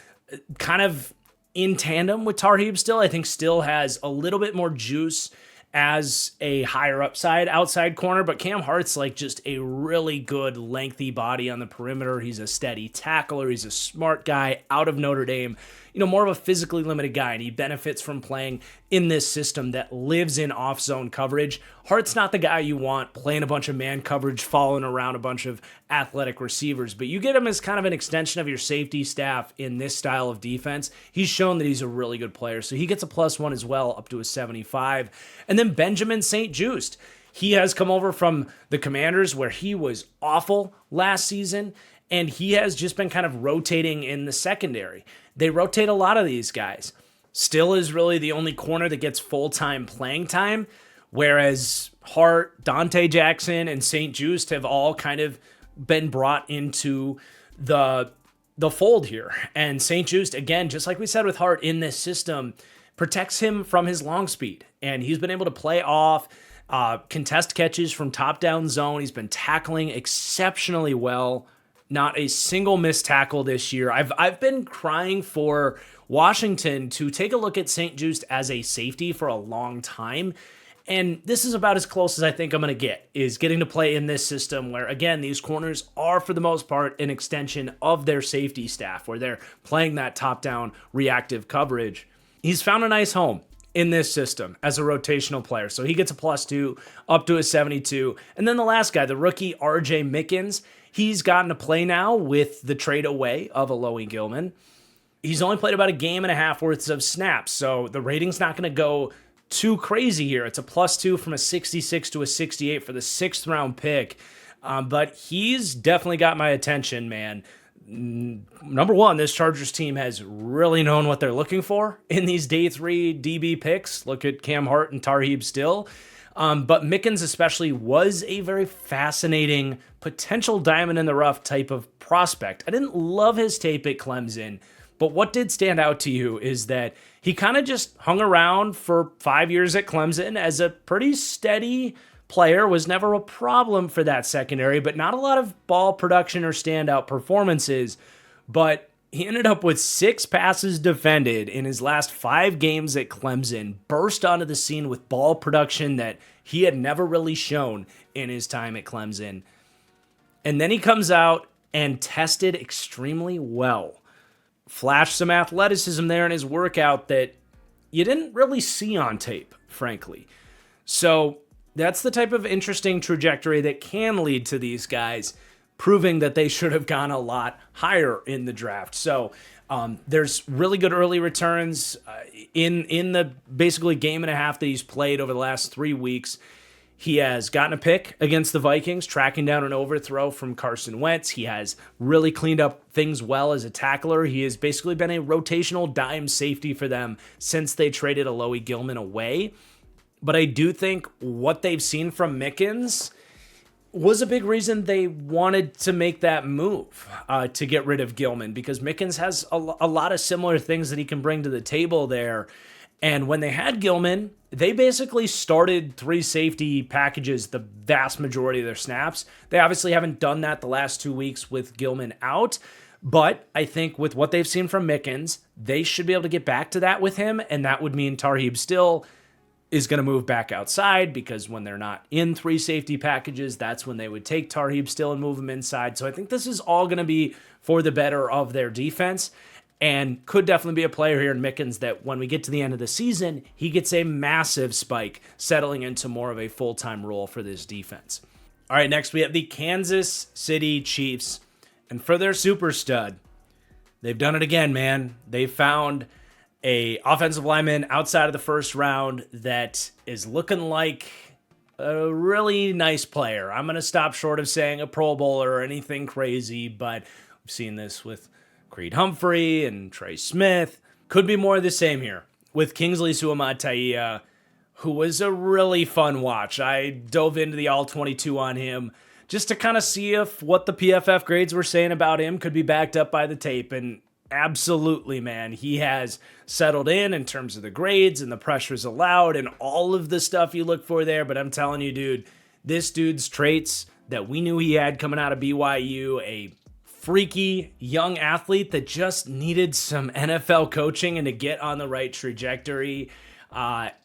Speaker 1: kind of in tandem with Tarheeb still. I think still has a little bit more juice as a higher upside outside corner, but Cam Hart's like just a really good lengthy body on the perimeter. He's a steady tackler. He's a smart guy out of Notre Dame, more of a physically limited guy, and he benefits from playing in this system that lives in off zone coverage. Hart's not the guy you want playing a bunch of man coverage, following around a bunch of athletic receivers, but you get him as kind of an extension of your safety staff in this style of defense. He's shown that he's a really good player, so he gets a +1 as well, up to a 75. And then Benjamin St-Juste. He has come over from the Commanders, where he was awful last season, and he has just been kind of rotating in the secondary. They rotate a lot of these guys. Still is really the only corner that gets full-time playing time, whereas Hart, Dante Jackson, and St-Juste have all kind of been brought into the fold here. And St-Juste, again, just like we said with Hart in this system, protects him from his long speed. And he's been able to play off contest catches from top-down zone. He's been tackling exceptionally well. Not a single missed tackle this year. I've been crying for Washington to take a look at St-Juste as a safety for a long time. And this is about as close as I think I'm going to get, is getting to play in this system where, again, these corners are, for the most part, an extension of their safety staff, where they're playing that top-down reactive coverage. He's found a nice home in this system as a rotational player. So he gets a +2, up to a 72. And then the last guy, the rookie RJ Mickens, he's gotten to play now with the trade away of Alohi Gilman. He's only played about a game and a half worth of snaps, so the rating's not going to go too crazy here. It's a +2 from a 66 to a 68 for the 6th round pick. But he's definitely got my attention, man. Number one, this Chargers team has really known what they're looking for in these day 3 DB picks. Look at Cam Hart and Tarheeb still. But Mickens especially was a very fascinating potential diamond in the rough type of prospect. I didn't love his tape at Clemson, but what did stand out to you is that he kind of just hung around for 5 years at Clemson as a pretty steady player, was never a problem for that secondary, but not a lot of ball production or standout performances. But he ended up with 6 passes defended in his last 5 games at Clemson, burst onto the scene with ball production that he had never really shown in his time at Clemson. And then he comes out and tested extremely well. Flashed some athleticism there in his workout that you didn't really see on tape, frankly. So that's the type of interesting trajectory that can lead to these guys proving that they should have gone a lot higher in the draft. So there's really good early returns in the basically game and a half that he's played over the last 3 weeks. He has gotten a pick against the Vikings, tracking down an overthrow from Carson Wentz. He has really cleaned up things well as a tackler. He has basically been a rotational dime safety for them since they traded Alohi Gilman away. But I do think what they've seen from Mickens was a big reason they wanted to make that move to get rid of Gilman, because Mickens has a lot of similar things that he can bring to the table there. And when they had Gilman, they basically started 3 safety packages the vast majority of their snaps. They obviously haven't done that the last 2 weeks with Gilman out, but I think with what they've seen from Mickens, they should be able to get back to that with him, and that would mean Tarheeb still is going to move back outside, because when they're not in 3 safety packages, that's when they would take Tarheeb still and move him inside. So I think this is all going to be for the better of their defense. and could definitely be a player here in Mickens that when we get to the end of the season, he gets a massive spike, settling into more of a full-time role for this defense. All right, next we have the Kansas City Chiefs. And for their super stud, they've done it again, man. They found a offensive lineman outside of the first round that is looking like a really nice player. I'm going to stop short of saying a Pro Bowler or anything crazy, but we've seen this with Creed Humphrey and Trey Smith. Could be more of the same here with Kingsley Suamataia, who was a really fun watch. I dove into the All-22 on him just to kind of see if what the PFF grades were saying about him could be backed up by the tape, and absolutely, man, he has settled in terms of the grades and the pressures allowed and all of the stuff you look for there. But I'm telling you, dude, this dude's traits that we knew he had coming out of BYU, a freaky young athlete that just needed some NFL coaching and to get on the right trajectory.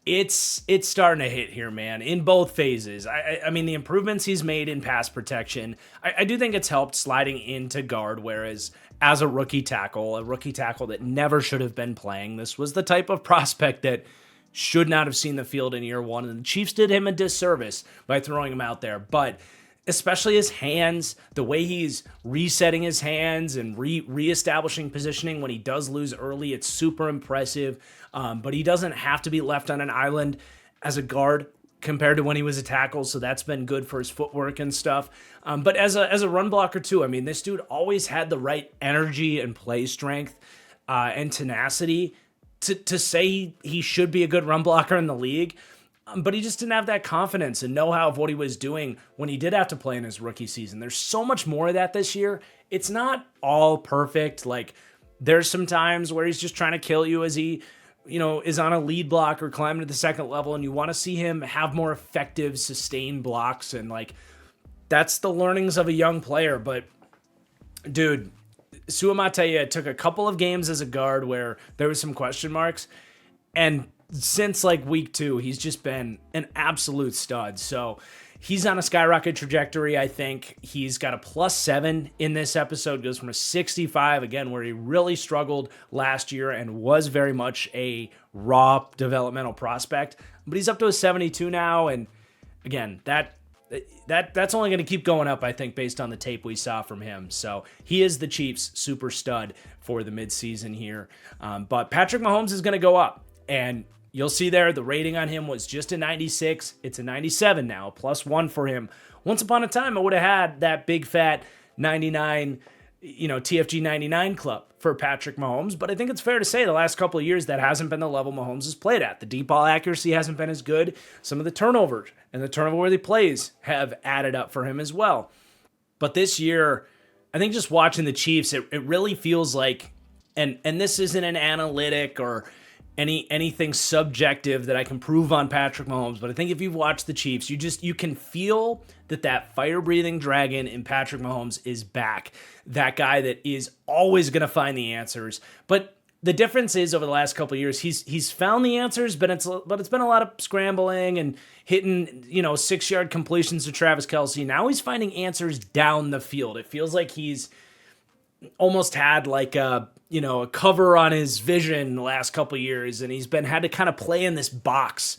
Speaker 1: It's starting to hit here, man, in both phases. I mean, the improvements he's made in pass protection, I do think it's helped sliding into guard, whereas as a rookie tackle that never should have been playing, this was the type of prospect that should not have seen the field in year one, and the Chiefs did him a disservice by throwing him out there. But especially his hands, the way he's resetting his hands and reestablishing positioning when he does lose early, it's super impressive. But he doesn't have to be left on an island as a guard compared to when he was a tackle, so that's been good for his footwork and stuff. But as a run blocker too, I mean, this dude always had the right energy and play strength and tenacity to say he should be a good run blocker in the league. But he just didn't have that confidence and know-how of what he was doing when he did have to play in his rookie season. There's so much more of that this year. It's not all perfect. Like, there's some times where he's just trying to kill you as he, is on a lead block or climbing to the second level, and you want to see him have more effective, sustained blocks. And, that's the learnings of a young player. But, dude, Suamataia took a couple of games as a guard where there was some question marks, and since week 2, he's just been an absolute stud. So he's on a skyrocket trajectory. I think he's got a +7 in this episode, goes from a 65, again, where he really struggled last year and was very much a raw developmental prospect. But he's up to a 72 now. And again, that's only going to keep going up, I think, based on the tape we saw from him. So he is the Chiefs' super stud for the midseason here. But Patrick Mahomes is going to go up. And you'll see there, the rating on him was just a 96. It's a 97 now, +1 for him. Once upon a time, I would have had that big fat 99, TFG 99 club for Patrick Mahomes. But I think it's fair to say the last couple of years, that hasn't been the level Mahomes has played at. The deep ball accuracy hasn't been as good. Some of the turnovers and the turnover-worthy plays have added up for him as well. But this year, I think just watching the Chiefs, it really feels like, and this isn't an analytic or anything subjective that I can prove on Patrick Mahomes, but I think if you've watched the Chiefs, you can feel that fire-breathing dragon in Patrick Mahomes is back. That guy that is always going to find the answers. But the difference is, over the last couple of years, he's found the answers, but it's been a lot of scrambling and hitting 6-yard completions to Travis Kelce. Now he's finding answers down the field. It feels like he's almost had a cover on his vision the last couple of years, and he's had to kind of play in this box.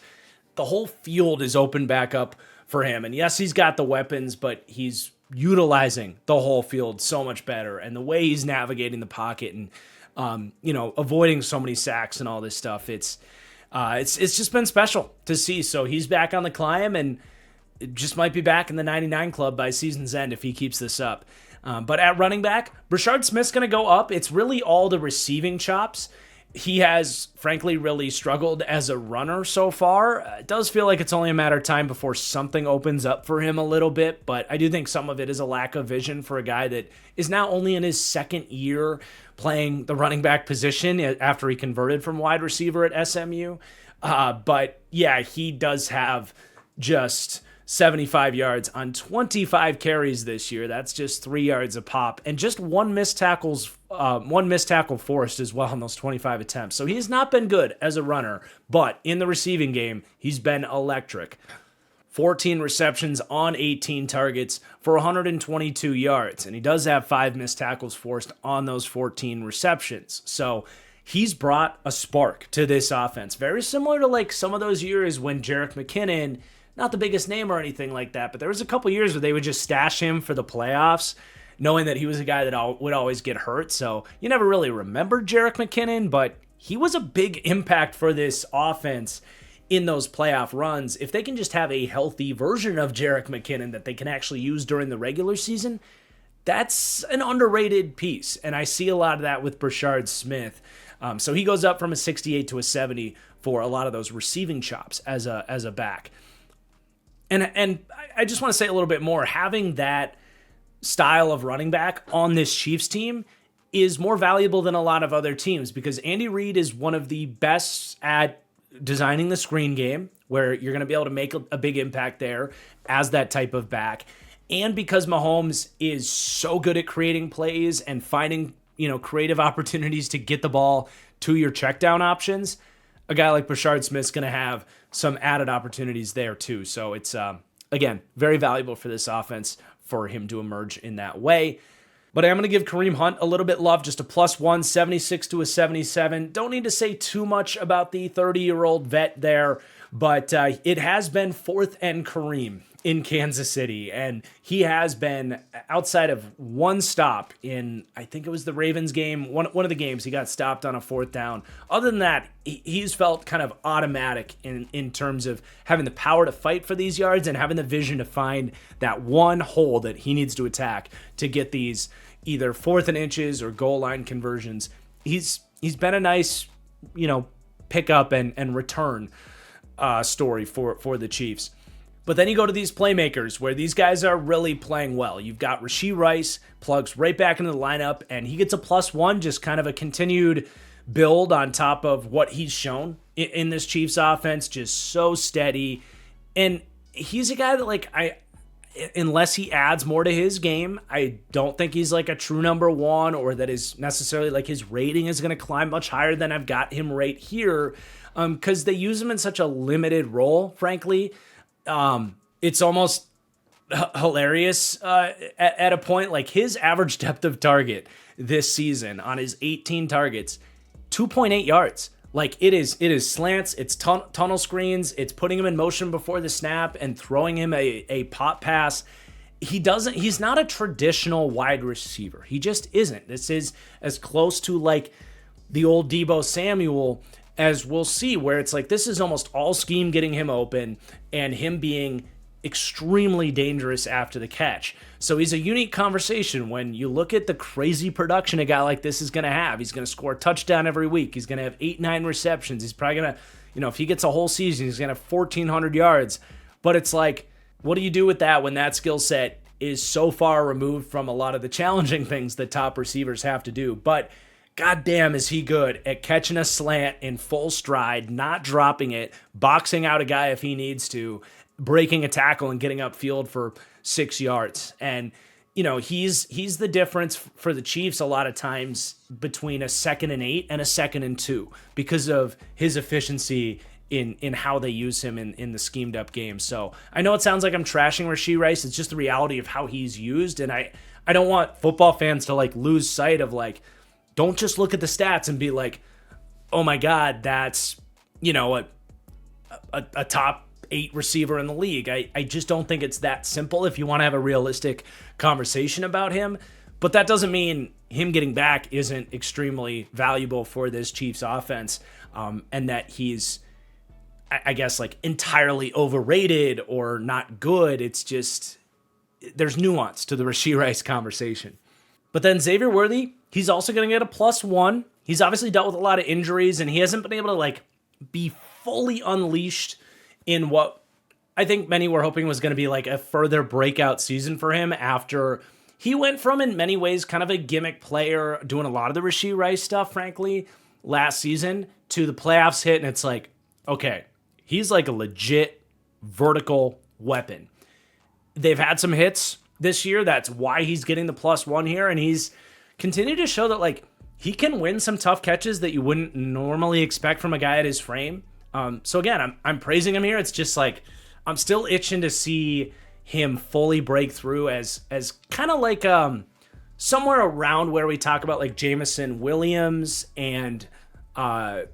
Speaker 1: The whole field is open back up for him. And yes, he's got the weapons, but he's utilizing the whole field so much better. And the way he's navigating the pocket and, avoiding so many sacks and all this stuff, it's just been special to see. So he's back on the climb, and it just might be back in the 99 club by season's end if he keeps this up. But at running back, Brashard Smith's going to go up. It's really all the receiving chops. He has, frankly, really struggled as a runner so far. It does feel like it's only a matter of time before something opens up for him a little bit, but I do think some of it is a lack of vision for a guy that is now only in his second year playing the running back position after he converted from wide receiver at SMU. But yeah, he does have just 75 yards on 25 carries this year. That's just 3 yards a pop, and just one missed tackle forced as well in those 25 attempts. So he's not been good as a runner, but in the receiving game, he's been electric. 14 receptions on 18 targets for 122 yards. And he does have 5 missed tackles forced on those 14 receptions. So he's brought a spark to this offense. Very similar to like some of those years when Jerick McKinnon, not the biggest name or anything like that, but there was a couple years where they would just stash him for the playoffs, knowing that he was a guy that would always get hurt. So you never really remembered Jerick McKinnon, but he was a big impact for this offense in those playoff runs. If they can just have a healthy version of Jerick McKinnon that they can actually use during the regular season, that's an underrated piece. And I see a lot of that with Brashard Smith. So he goes up from a 68 to a 70 for a lot of those receiving chops as a back. And I just want to say a little bit more. Having that style of running back on this Chiefs team is more valuable than a lot of other teams because Andy Reid is one of the best at designing the screen game where you're going to be able to make a big impact there as that type of back. And because Mahomes is so good at creating plays and finding, creative opportunities to get the ball to your check down options, a guy like Brashard Smith's going to have some added opportunities there too. So it's, again, very valuable for this offense for him to emerge in that way. But I'm going to give Kareem Hunt a little bit love, just a +1, 76 to a 77. Don't need to say too much about the 30-year-old vet there, but it has been 4th and Kareem in Kansas City, and he has been, outside of one stop in, I think it was the Ravens game, one of the games, he got stopped on a 4th down. Other than that, he's felt kind of automatic in terms of having the power to fight for these yards and having the vision to find that one hole that he needs to attack to get these either 4th and inches or goal line conversions. He's been a nice, pickup and return story for the Chiefs. But then you go to these playmakers where these guys are really playing well. You've got Rashee Rice, plugs right back into the lineup, and he gets a +1, just kind of a continued build on top of what he's shown in this Chiefs offense, just so steady. And he's a guy that, unless he adds more to his game, I don't think he's like a true number 1 or that is necessarily like his rating is going to climb much higher than I've got him right here because they use him in such a limited role, frankly. It's almost hilarious at a point. Like his average depth of target this season on his 18 targets, 2.8 yards. Like it is slants, it's tunnel screens, it's putting him in motion before the snap and throwing him a pop pass. He's not a traditional wide receiver. He just isn't. This is as close to like the old Deebo Samuel as we'll see, where it's like this is almost all scheme getting him open and him being extremely dangerous after the catch. So he's a unique conversation when you look at the crazy production a guy like this is going to have. He's going to score a touchdown every week. He's going to have 8-9 receptions. He's probably going to, if he gets a whole season, he's going to have 1,400 yards. But it's like, what do you do with that when that skill set is so far removed from a lot of the challenging things that top receivers have to do? But goddamn, is he good at catching a slant in full stride, not dropping it, boxing out a guy if he needs to, breaking a tackle and getting upfield for 6 yards. And, he's the difference for the Chiefs a lot of times between a 2nd and 8 and a 2nd and 2 because of his efficiency in how they use him in the schemed up game. So I know it sounds like I'm trashing Rashee Rice. It's just the reality of how he's used. And I don't want football fans to lose sight of don't just look at the stats and be like, oh my God, that's, a top 8 receiver in the league. I just don't think it's that simple if you want to have a realistic conversation about him. But that doesn't mean him getting back isn't extremely valuable for this Chiefs offense and that he's, I guess, entirely overrated or not good. It's just, there's nuance to the Rashee Rice conversation. But then Xavier Worthy, he's also going to get a +1. He's obviously dealt with a lot of injuries, and he hasn't been able to be fully unleashed in what I think many were hoping was going to be a further breakout season for him after he went from, in many ways, kind of a gimmick player, doing a lot of the Rashee Rice stuff, frankly, last season, to the playoffs hit, and it's okay, he's a legit vertical weapon. They've had some hits this year. That's why he's getting the +1 here. And he's continued to show that he can win some tough catches that you wouldn't normally expect from a guy at his frame. So again, I'm praising him here. It's just I'm I'm still itching to see him fully break through as kind of like somewhere around where we talk about like Jamison Williams and Jalen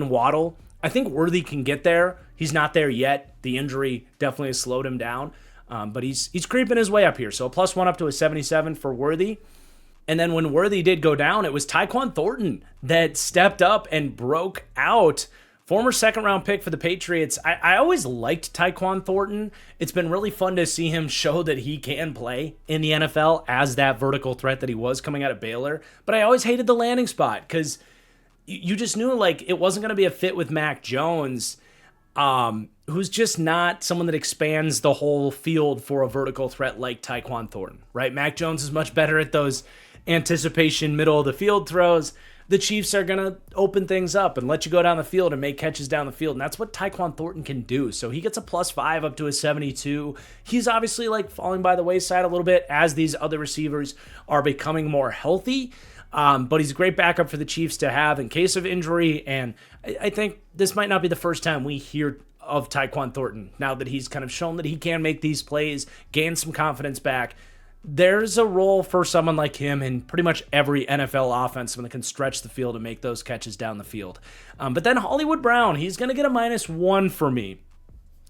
Speaker 1: Waddle. I think Worthy can get there. He's not there yet. The injury definitely has slowed him down, but he's creeping his way up here. So a +1 up to a 77 for Worthy. And then when Worthy did go down, it was Tyquan Thornton that stepped up and broke out. Former second-round pick for the Patriots. I always liked Tyquan Thornton. It's been really fun to see him show that he can play in the NFL as that vertical threat that he was coming out of Baylor. But I always hated the landing spot because you just knew like it wasn't going to be a fit with Mac Jones, who's just not someone that expands the whole field for a vertical threat like Tyquan Thornton, right? Mac Jones is much better at those anticipation middle of the field throws. The Chiefs are going to open things up and let you go down the field and make catches down the field. And that's what Tyquan Thornton can do. So he gets a +5 up to a 72. He's obviously like falling by the wayside a little bit as these other receivers are becoming more healthy. But he's a great backup for the Chiefs to have in case of injury. And I think this might not be the first time we hear of Tyquan Thornton now that he's kind of shown that he can make these plays, gain some confidence back. There's a role for someone like him in pretty much every NFL offense, someone that can stretch the field and make those catches down the field. But then Hollywood Brown, he's going to get a -1 for me.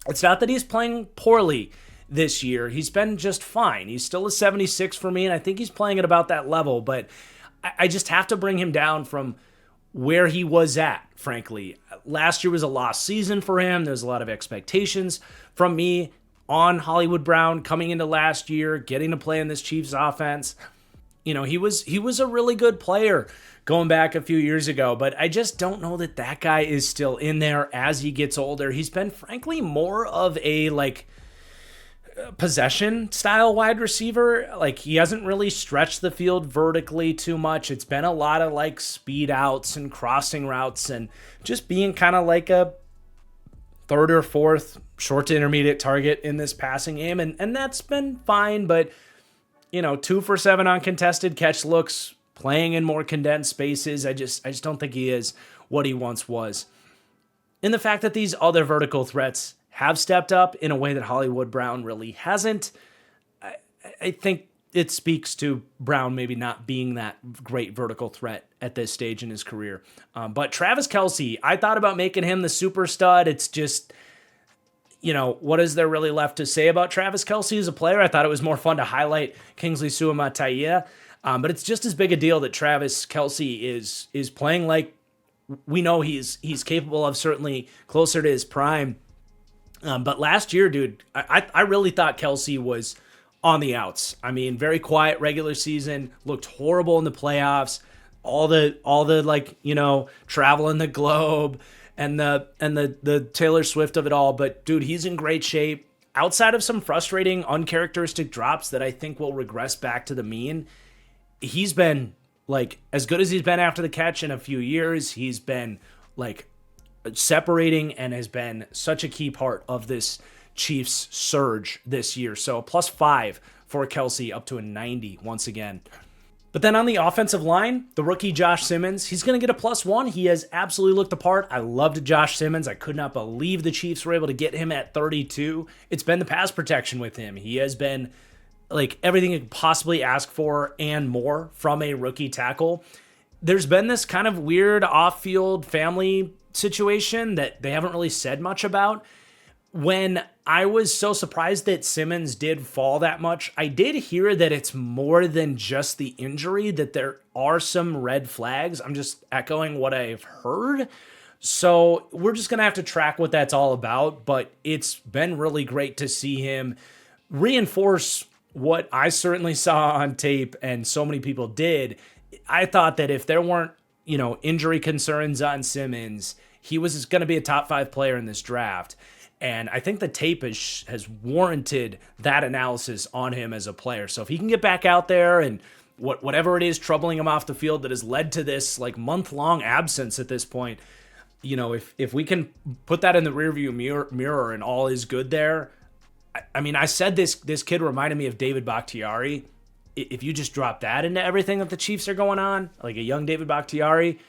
Speaker 1: It's not that he's playing poorly this year. He's been just fine. He's still a 76 for me, and I think he's playing at about that level. But I just have to bring him down from where he was at, frankly. Last year was a lost season for him. There's a lot of expectations from me on Hollywood Brown coming into last year, getting to play in this Chiefs offense. You know, he was a really good player going back a few years ago, but I just don't know that that guy is still in there as he gets older. He's been frankly more of a like possession style wide receiver. Like he hasn't really stretched the field vertically too much. It's been a lot of like speed outs and crossing routes and just being kind of like a third or fourth short to intermediate target in this passing game. And that's been fine, but you know, 2 for 7 on contested catch looks, playing in more condensed spaces. I just don't think he is what he once was. And the fact that these other vertical threats have stepped up in a way that Hollywood Brown really hasn't, I think it speaks to Brown maybe not being that great vertical threat at this stage in his career. But Travis Kelce, I thought about making him the super stud. It's just, you know, what is there really left to say about Travis Kelce as a player? I thought it was more fun to highlight Kingsley Suamataia. But it's just as big a deal that Travis Kelce is playing like we know he's capable of, certainly closer to his prime. But last year, dude, I really thought Kelce was on the outs. I mean, very quiet regular season, looked horrible in the playoffs. All the like, you know, traveling the globe and the Taylor Swift of it all. But dude, he's in great shape. Outside of some frustrating, uncharacteristic drops that I think will regress back to the mean, he's been like as good as he's been after the catch in a few years. He's been like separating and has been such a key part of this Chiefs surge this year. So a +5 for Kelce up to a 90 once again. But then on the offensive line, the rookie Josh Simmons, he's going to get a +1. He has absolutely looked the part. I loved Josh Simmons. I could not believe the Chiefs were able to get him at 32. It's been the pass protection with him. He has been like everything you could possibly ask for and more from a rookie tackle. There's been this kind of weird off-field family situation that they haven't really said much about. When I was so surprised that Simmons did fall that much, I did hear that it's more than just the injury, that there are some red flags. I'm just echoing what I've heard. So we're just going to have to track what that's all about. But it's been really great to see him reinforce what I certainly saw on tape and so many people did. I thought that if there weren't, you know, injury concerns on Simmons, he was going to be a top 5 player in this draft. And I think the tape has warranted that analysis on him as a player. So if he can get back out there and whatever it is troubling him off the field that has led to this like month-long absence at this point, you know, if we can put that in the rearview mirror and all is good there. I mean, I said this kid reminded me of David Bakhtiari. If you just drop that into everything that the Chiefs are going on, like a young David Bakhtiari,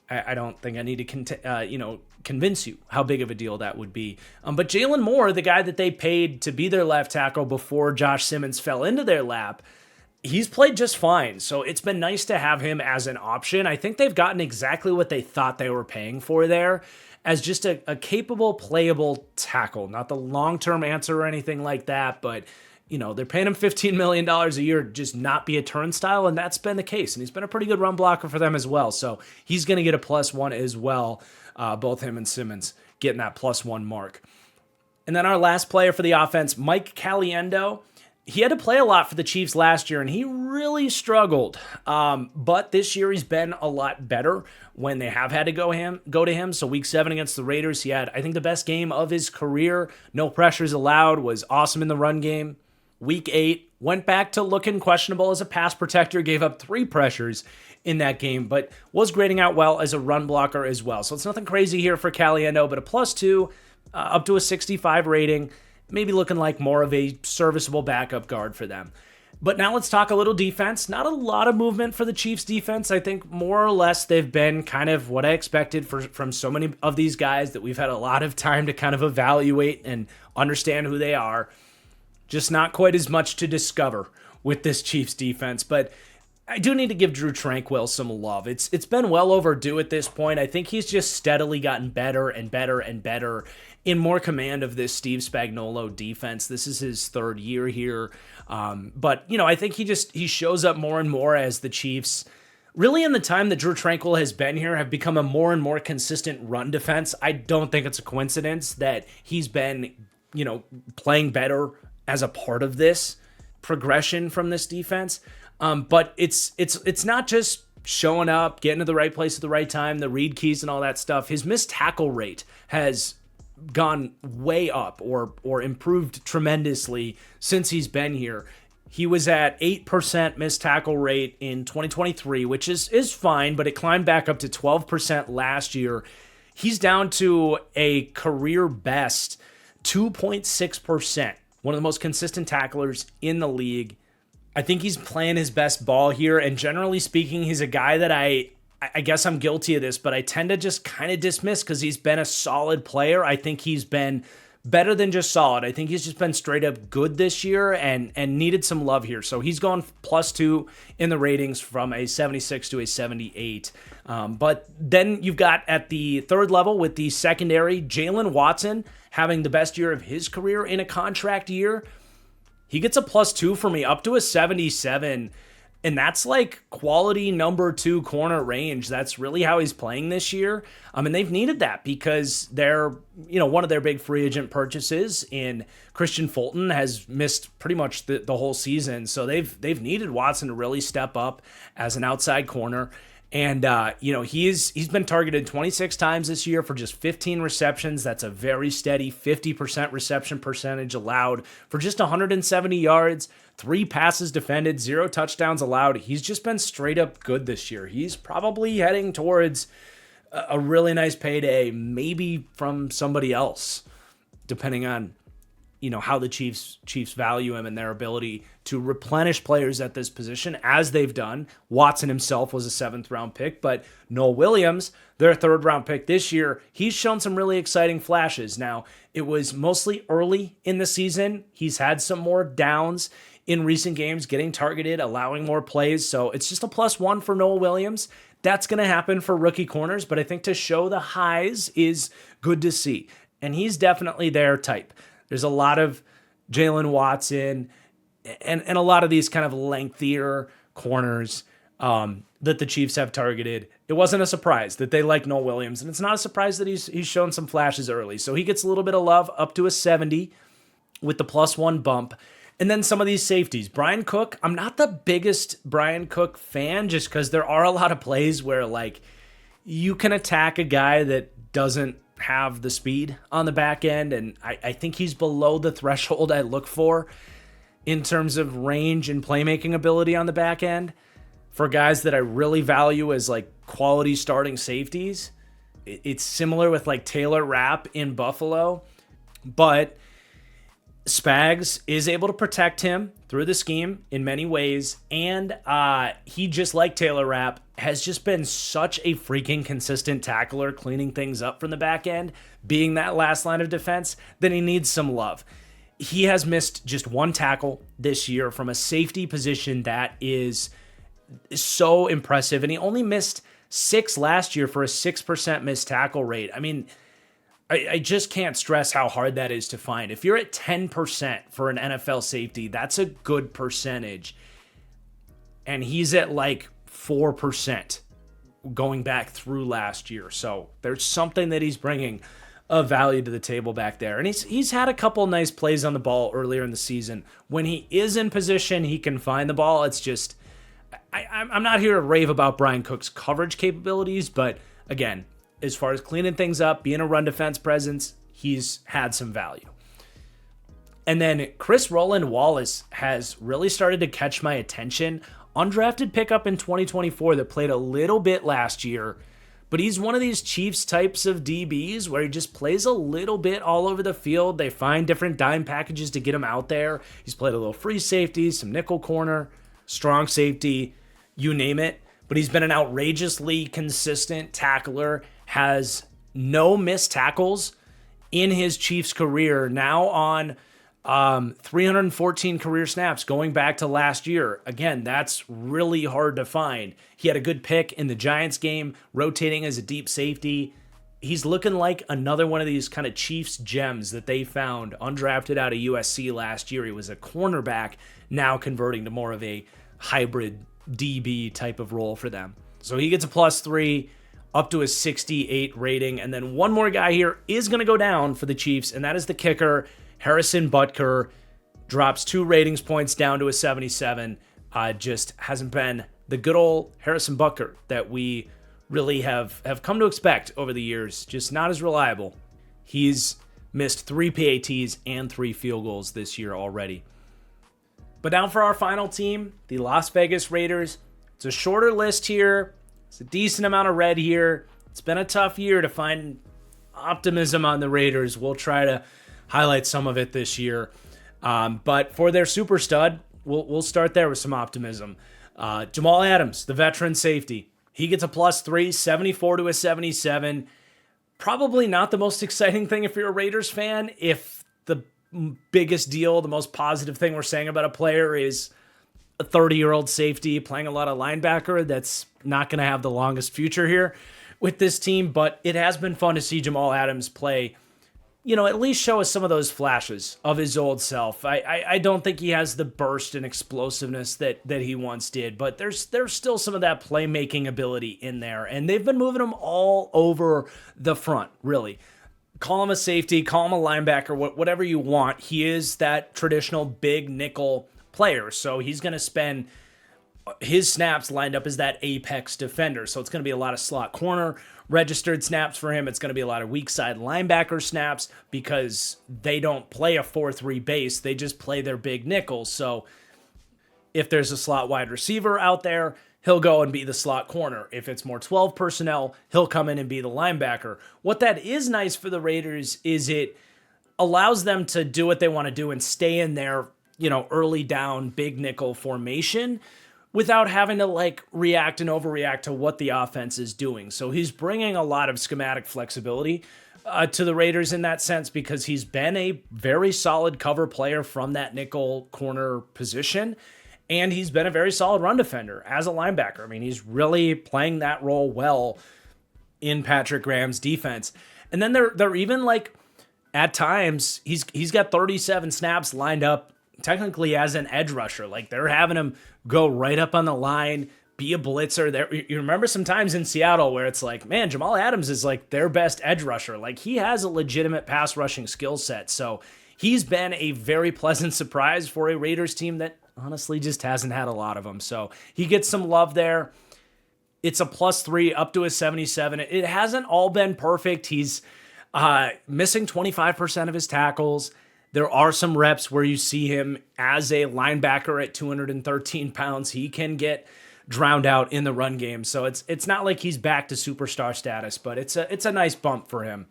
Speaker 1: I don't think I need to convince you how big of a deal that would be. But Jalen Moore, the guy that they paid to be their left tackle before Josh Simmons fell into their lap, he's played just fine. So it's been nice to have him as an option. I think they've gotten exactly what they thought they were paying for there, as just a capable, playable tackle. Not the long-term answer or anything like that, but they're paying him $15 million a year to just not be a turnstile, and that's been the case. And he's been a pretty good run blocker for them as well. So he's going to get a +1 as well, both him and Simmons getting that +1 mark. And then our last player for the offense, Mike Caliendo. He had to play a lot for the Chiefs last year, and he really struggled. But this year he's been a lot better when they have had to go to him. So week 7 against the Raiders, he had, I think, the best game of his career. No pressures allowed, was awesome in the run game. Week 8, went back to looking questionable as a pass protector, gave up 3 pressures in that game, but was grading out well as a run blocker as well. So it's nothing crazy here for Caliendo, but a +2, up to a 65 rating. Maybe looking like more of a serviceable backup guard for them. But now let's talk a little defense. Not a lot of movement for the Chiefs defense. I think more or less they've been kind of what I expected from so many of these guys that we've had a lot of time to kind of evaluate and understand who they are. Just not quite as much to discover with this Chiefs defense. But I do need to give Drew Tranquill some love. It's been well overdue at this point. I think he's just steadily gotten better and better and better in more command of this Steve Spagnuolo defense. This is his 3rd year here. But I think he shows up more and more as the Chiefs, really in the time that Drew Tranquill has been here, have become a more and more consistent run defense. I don't think it's a coincidence that he's been, playing better as a part of this progression from this defense. But it's not just showing up, getting to the right place at the right time, the read keys and all that stuff. His missed tackle rate has gone way up or improved tremendously since he's been here. He was at 8% missed tackle rate in 2023, which is fine, but it climbed back up to 12% last year. He's down to a career best 2.6%, one of the most consistent tacklers in the league. I think he's playing his best ball here, and generally speaking, he's a guy that I guess I'm guilty of this, but I tend to just kind of dismiss because he's been a solid player. I think he's been better than just solid. I think he's just been straight up good this year and needed some love here. So he's gone +2 in the ratings from a 76 to a 78. But then you've got at the 3rd level with the secondary, Jalen Watson having the best year of his career in a contract year. He gets a +2 for me, up to a 77. And that's like quality number 2 corner range. That's really how he's playing this year. And they've needed that because they're, one of their big free agent purchases in Christian Fulton has missed pretty much the whole season. So they've needed Watson to really step up as an outside corner. And, he's been targeted 26 times this year for just 15 receptions. That's a very steady 50% reception percentage allowed for just 170 yards, 3 passes defended, 0 touchdowns allowed. He's just been straight up good this year. He's probably heading towards a really nice payday, maybe from somebody else, depending on how the Chiefs value him and their ability to replenish players at this position, as they've done. Watson himself was a 7th round pick, but Noah Williams, their 3rd round pick this year, he's shown some really exciting flashes. Now, it was mostly early in the season. He's had some more downs in recent games, getting targeted, allowing more plays. So it's just a +1 for Noah Williams. That's going to happen for rookie corners, but I think to show the highs is good to see. And he's definitely their type. There's a lot of Jalen Watson and a lot of these kind of lengthier corners that the Chiefs have targeted. It wasn't a surprise that they like Noah Williams, and it's not a surprise that he's shown some flashes early. So he gets a little bit of love, up to a 70 with the +1 bump. And then some of these safeties. Brian Cook, I'm not the biggest Brian Cook fan just because there are a lot of plays where you can attack a guy that doesn't have the speed on the back end, and I think he's below the threshold I look for in terms of range and playmaking ability on the back end for guys that I really value as quality starting safeties. It's similar with Taylor Rapp in Buffalo, but Spags is able to protect him through the scheme in many ways, and he, just like Taylor Rapp, has just been such a freaking consistent tackler, cleaning things up from the back end, being that last line of defense, that he needs some love. He has missed just one tackle this year from a safety position that is so impressive, and he only missed 6 last year for a 6% missed tackle rate. I mean, I just can't stress how hard that is to find. If you're at 10% for an NFL safety, that's a good percentage. And he's at like 4% going back through last year. So there's something that he's bringing of value to the table back there. And he's had a couple nice plays on the ball earlier in the season. When he is in position, he can find the ball. It's just, I'm not here to rave about Brian Cook's coverage capabilities, but again, as far as cleaning things up, being a run defense presence, he's had some value. And then Chris Roland Wallace has really started to catch my attention. Undrafted pickup in 2024 that played a little bit last year, but he's one of these Chiefs types of DBs where he just plays a little bit all over the field. They find different dime packages to get him out there. He's played a little free safety, some nickel corner, strong safety, you name it. But he's been an outrageously consistent tackler, has no missed tackles in his Chiefs career, now on 314 career snaps going back to last year. Again, that's really hard to find. He had a good pick in the Giants game, rotating as a deep safety. He's looking like another one of these kind of Chiefs gems that they found, undrafted out of USC last year. He was a cornerback, now converting to more of a hybrid DB type of role for them. So he gets a +3 up to a 68 rating. And then one more guy here is going to go down for the Chiefs, and that is the kicker, Harrison Butker. Drops 2 ratings points down to a 77. Just hasn't been the good old Harrison Butker that we really have come to expect over the years. Just not as reliable. He's missed 3 PATs and 3 field goals this year already. But now for our final team, the Las Vegas Raiders. It's a shorter list here. It's a decent amount of red here. It's been a tough year to find optimism on the Raiders. We'll try to highlight some of it this year. But for their super stud, we'll start there with some optimism. Jamal Adams, the veteran safety. He gets a +3, 74 to a 77. Probably not the most exciting thing if you're a Raiders fan. If the biggest deal, the most positive thing we're saying about a player is a 30-year-old safety playing a lot of linebacker, that's not going to have the longest future here with this team. But it has been fun to see Jamal Adams play, at least show us some of those flashes of his old self. I don't think he has the burst and explosiveness that he once did, but there's still some of that playmaking ability in there, and they've been moving him all over the front, really. Call him a safety, call him a linebacker, whatever you want. He is that traditional big nickel player, so he's going to spend his snaps lined up as that apex defender. So it's going to be a lot of slot corner registered snaps for him. It's going to be a lot of weak side linebacker snaps because they don't play a 4-3 base. They just play their big nickels. So if there's a slot wide receiver out there, he'll go and be the slot corner. If it's more 12 personnel, he'll come in and be the linebacker. What that is nice for the Raiders is it allows them to do what they want to do and stay in their, early down big nickel formation without having to react and overreact to what the offense is doing. So he's bringing a lot of schematic flexibility to the Raiders in that sense, because he's been a very solid cover player from that nickel corner position. And he's been a very solid run defender as a linebacker. I mean, he's really playing that role well in Patrick Graham's defense. And then they're even at times he's got 37 snaps lined up technically as an edge rusher. They're having him go right up on the line, be a blitzer. There, you remember some times in Seattle where it's man, Jamal Adams is their best edge rusher. He has a legitimate pass rushing skill set. So he's been a very pleasant surprise for a Raiders team that honestly just hasn't had a lot of them. So he gets some love there. It's a +3 up to a 77. It hasn't all been perfect. He's missing 25% of his tackles. There are some reps where you see him as a linebacker at 213 pounds. He can get drowned out in the run game. So it's not like he's back to superstar status, but it's a nice bump for him.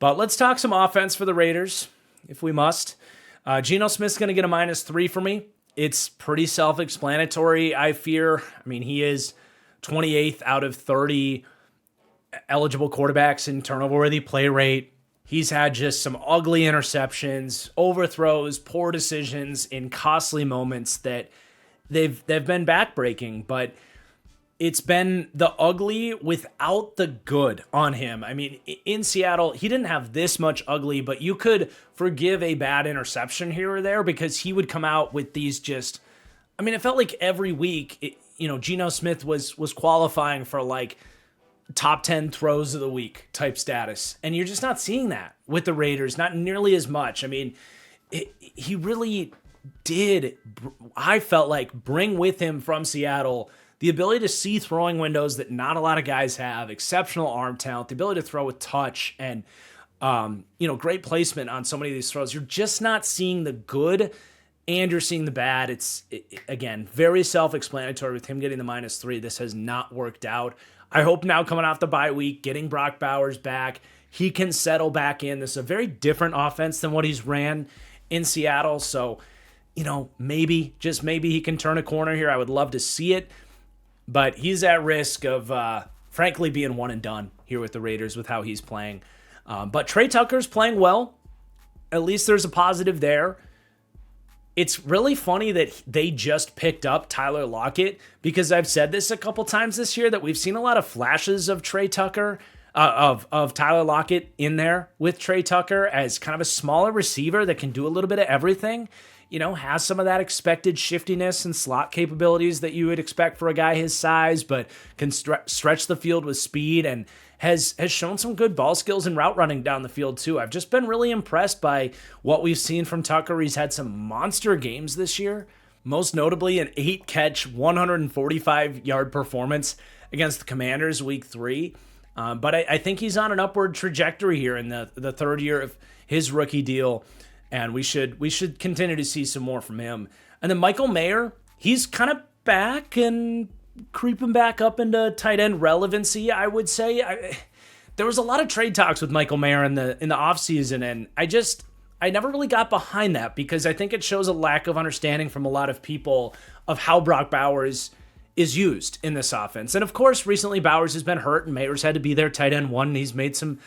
Speaker 1: But let's talk some offense for the Raiders, if we must. Geno Smith's going to get a -3 for me. It's pretty self-explanatory, I fear. I mean, he is 28th out of 30 eligible quarterbacks in turnover-worthy play rate. He's had just some ugly interceptions, overthrows, poor decisions in costly moments that they've been backbreaking, but it's been the ugly without the good on him. I mean, in Seattle, he didn't have this much ugly, but you could forgive a bad interception here or there because he would come out with these just, I mean, it felt like every week, Geno Smith was qualifying for like top 10 throws of the week type status. And you're just not seeing that with the Raiders, not nearly as much. I mean, he really did, I felt like, bring with him from Seattle the ability to see throwing windows that not a lot of guys have, exceptional arm talent, the ability to throw with touch, and great placement on so many of these throws. You're just not seeing the good, and you're seeing the bad. It's again, very self-explanatory with him getting the -3. This has not worked out. I hope now coming off the bye week, getting Brock Bowers back, he can settle back in. This is a very different offense than what he's ran in Seattle. So, maybe, just maybe he can turn a corner here. I would love to see it. But he's at risk of, frankly, being one and done here with the Raiders with how he's playing. But Trey Tucker's playing well. At least there's a positive there. It's really funny that they just picked up Tyler Lockett because I've said this a couple times this year that we've seen a lot of flashes of Trey Tucker, of Tyler Lockett in there with Trey Tucker as kind of a smaller receiver that can do a little bit of everything. Has some of that expected shiftiness and slot capabilities that you would expect for a guy his size, but can stretch the field with speed and has shown some good ball skills and route running down the field too. I've just been really impressed by what we've seen from Tucker. He's had some monster games this year, most notably an 8-catch, 145-yard performance against the Commanders week 3. But I think he's on an upward trajectory here in the third year of his rookie deal. And we should continue to see some more from him. And then Michael Mayer, he's kind of back and creeping back up into tight end relevancy, I would say. There was a lot of trade talks with Michael Mayer in the offseason, and I never really got behind that because I think it shows a lack of understanding from a lot of people of how Brock Bowers is used in this offense. And of course, recently Bowers has been hurt and Mayer's had to be their tight end 1, and he's made some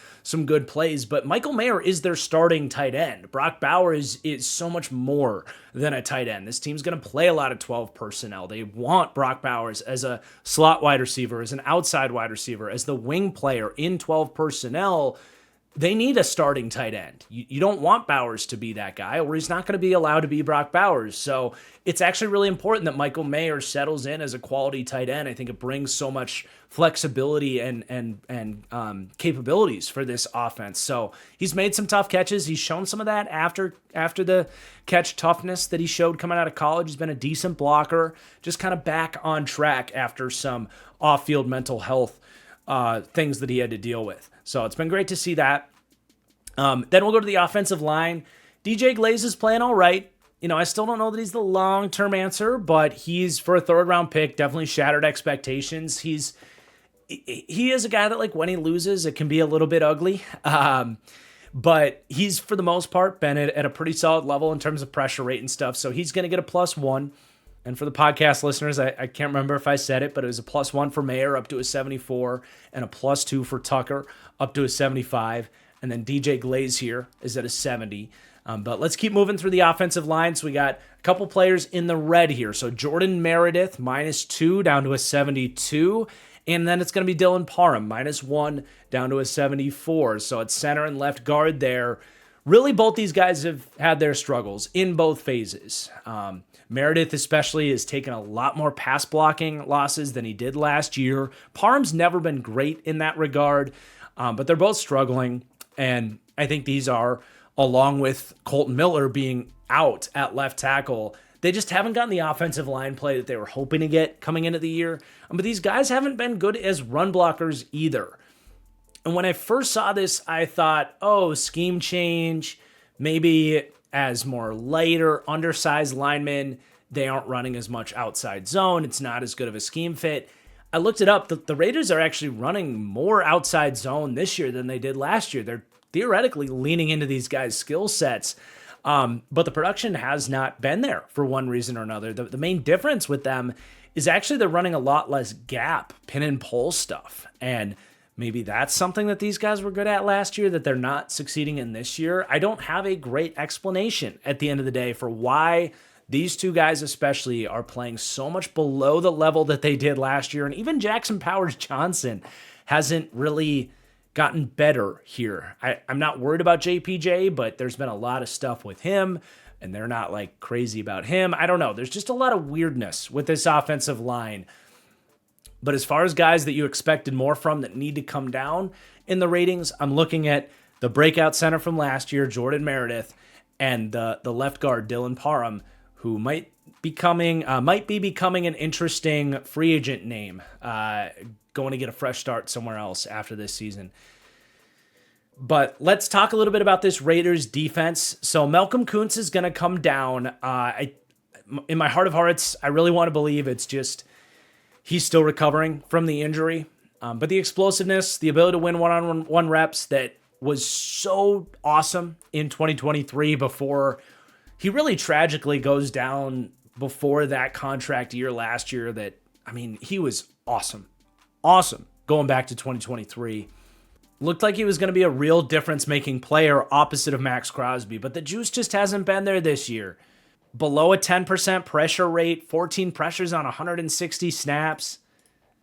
Speaker 1: good plays, but Michael Mayer is their starting tight end. Brock Bowers is so much more than a tight end. This team's going to play a lot of 12 personnel. They want Brock Bowers as a slot wide receiver, as an outside wide receiver, as the wing player in 12 personnel. They need a starting tight end. You don't want Bowers to be that guy, or he's not going to be allowed to be Brock Bowers. So it's actually really important that Michael Mayer settles in as a quality tight end. I think it brings so much flexibility and capabilities for this offense. So he's made some tough catches. He's shown some of that after the catch toughness that he showed coming out of college. He's been a decent blocker, just kind of back on track after some off-field mental health things that he had to deal with. So it's been great to see that. Then we'll go to the offensive line. DJ Glaze is playing all right. I still don't know that he's the long-term answer, but he's, for a third-round pick, definitely shattered expectations. He is a guy that, like, when he loses, it can be a little bit ugly. But he's, for the most part, been at a pretty solid level in terms of pressure rate and stuff. So he's going to get a +1. And for the podcast listeners, I can't remember if I said it, but it was a +1 for Mayer up to a 74 and a +2 for Tucker up to a 75. And then DJ Glaze here is at a 70. But let's keep moving through the offensive line. So we got a couple players in the red here. So Jordan Meredith, -2 down to a 72. And then it's going to be Dylan Parham, -1 down to a 74. So it's center and left guard there. Really, both these guys have had their struggles in both phases. Meredith especially has taken a lot more pass blocking losses than he did last year. Parham's never been great in that regard, but they're both struggling. And I think these are, along with Colton Miller being out at left tackle, they just haven't gotten the offensive line play that they were hoping to get coming into the year. But these guys haven't been good as run blockers either. And when I first saw this, I thought, scheme change, maybe as more lighter, undersized linemen, they aren't running as much outside zone. It's not as good of a scheme fit. I looked it up. The Raiders are actually running more outside zone this year than they did last year. They're theoretically leaning into these guys' skill sets. But the production has not been there for one reason or another. The main difference with them is actually they're running a lot less gap, pin and pull stuff. And maybe that's something that these guys were good at last year that they're not succeeding in this year. I don't have a great explanation at the end of the day for why these two guys especially are playing so much below the level that they did last year. And even Jackson Powers-Johnson hasn't really gotten better here. I'm not worried about JPJ, but there's been a lot of stuff with him, and they're not like crazy about him. I don't know. There's just a lot of weirdness with this offensive line. But as far as guys that you expected more from that need to come down in the ratings, I'm looking at the breakout center from last year, Jordan Meredith, and the left guard, Dylan Parham, who might be becoming an interesting free agent name, going to get a fresh start somewhere else after this season. But let's talk a little bit about this Raiders defense. So Malcolm Kuntz is going to come down. In my heart of hearts, I really want to believe it's just he's still recovering from the injury. But the explosiveness, the ability to win one-on-one reps that was so awesome in 2023 before he really tragically goes down before that contract year last year that, I mean, he was awesome. Awesome. Going back to 2023. Looked like he was going to be a real difference-making player opposite of Max Crosby, but the juice just hasn't been there this year. Below a 10% pressure rate, 14 pressures on 160 snaps.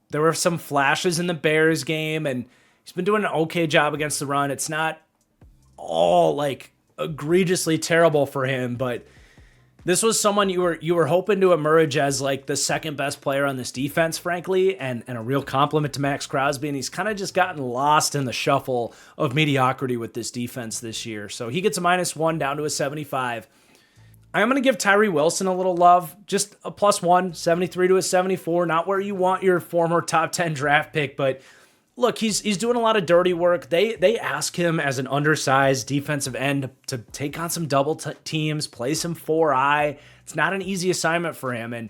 Speaker 1: There were some flashes in the Bears game, and he's been doing an okay job against the run. It's not all like egregiously terrible for him, but this was someone you were hoping to emerge as like the second best player on this defense, frankly, and a real compliment to Max Crosby, and he's kind of just gotten lost in the shuffle of mediocrity with this defense this year. So he gets a -1 down to a 75. I'm going to give Tyree Wilson a little love, just a +1, 73 to a 74, not where you want your former top 10 draft pick, but look, he's doing a lot of dirty work. They ask him as an undersized defensive end to take on some double teams, play some 4-eye. It's not an easy assignment for him, and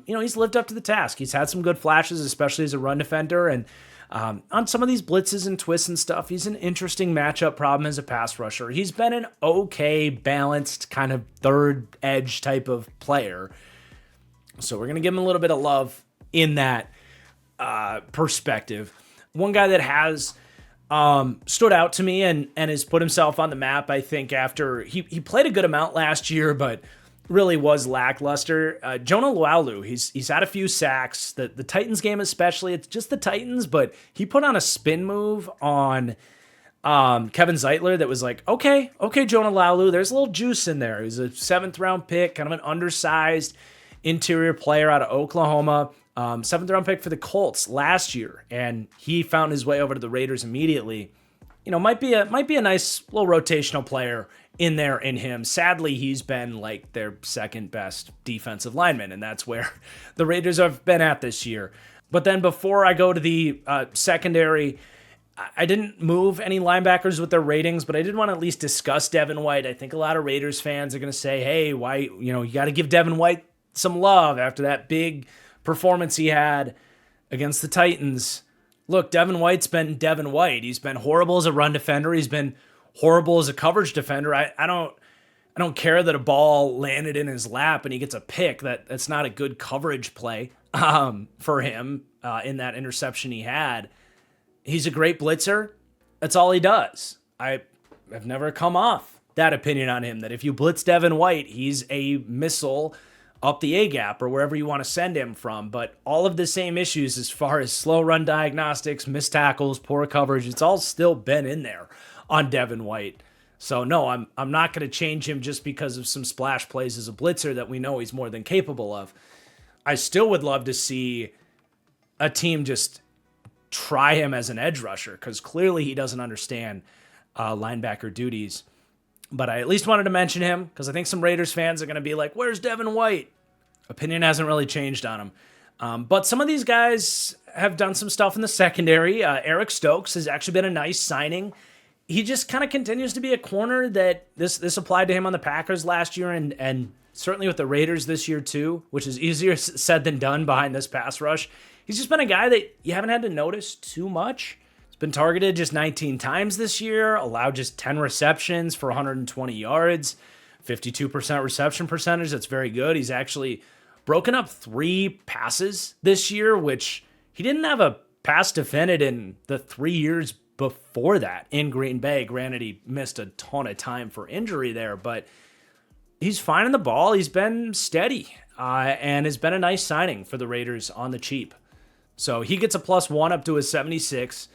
Speaker 1: he's lived up to the task. He's had some good flashes, especially as a run defender, and on some of these blitzes and twists and stuff, he's an interesting matchup problem as a pass rusher. He's been an okay, balanced, kind of third edge type of player. So we're going to give him a little bit of love in that perspective. One guy that has stood out to me and has put himself on the map, I think, after he played a good amount last year, but really was lackluster. Jonah Lualu, he's had a few sacks. The Titans game especially, it's just the Titans, but he put on a spin move on Kevin Zeitler that was like, okay, Jonah Lualu, there's a little juice in there. He's a 7th round pick, kind of an undersized interior player out of Oklahoma. 7th round pick for the Colts last year, and he found his way over to the Raiders immediately. Might be a nice little rotational player in there in him. Sadly, he's been like their second best defensive lineman, and that's where the Raiders have been at this year. But then before I go to the secondary, I didn't move any linebackers with their ratings, but I did want to at least discuss Devin White. I think a lot of Raiders fans are going to say, hey, why, you got to give Devin White some love after that big performance he had against the Titans. Look, Devin White's been Devin White. He's been horrible as a run defender. He's been horrible as a coverage defender. I don't care that a ball landed in his lap and he gets a pick. That's not a good coverage play for him in that interception he had. He's a great blitzer. That's all he does. I've never come off that opinion on him, that if you blitz Devin White, he's a missile up the A-gap or wherever you want to send him from. But all of the same issues as far as slow run diagnostics, missed tackles, poor coverage, it's all still been in there on Devin White. So no, I'm not going to change him just because of some splash plays as a blitzer that we know he's more than capable of. I still would love to see a team just try him as an edge rusher, because clearly he doesn't understand linebacker duties. But I at least wanted to mention him because I think some Raiders fans are going to be like, where's Devin White? Opinion hasn't really changed on him. But some of these guys have done some stuff in the secondary. Eric Stokes has actually been a nice signing. He just kind of continues to be a corner that this applied to him on the Packers last year and certainly with the Raiders this year too, which is easier said than done behind this pass rush. He's just been a guy that you haven't had to notice too much. Been targeted just 19 times this year, allowed just 10 receptions for 120 yards. 52% reception percentage. That's very good. He's actually broken up 3 passes this year, which he didn't have a pass defended in the 3 years before that in Green Bay. Granted, he missed a ton of time for injury there, but he's finding the ball. He's been steady and has been a nice signing for the Raiders on the cheap. So he gets a +1 up to a 76.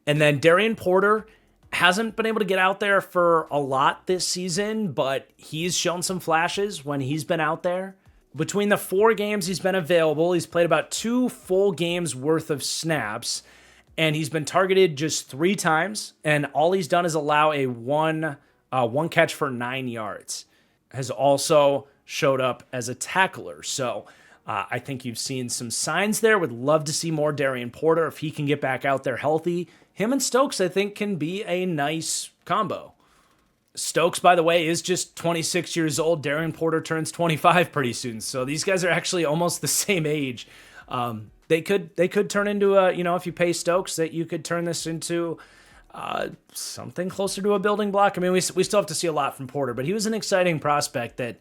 Speaker 1: And then Darian Porter hasn't been able to get out there for a lot this season, but he's shown some flashes when he's been out there. Between the 4 games he's been available, he's played about 2 full games worth of snaps, and he's been targeted just 3 times, and all he's done is allow a one catch for 9 yards. Has also showed up as a tackler. So I think you've seen some signs there. Would love to see more Darian Porter if he can get back out there healthy. Him and Stokes, I think, can be a nice combo. Stokes, by the way, is just 26 years old. Darian Porter turns 25 pretty soon. So these guys are actually almost the same age. They could turn into a, if you pay Stokes, that you could turn this into something closer to a building block. I mean, we still have to see a lot from Porter, but he was an exciting prospect that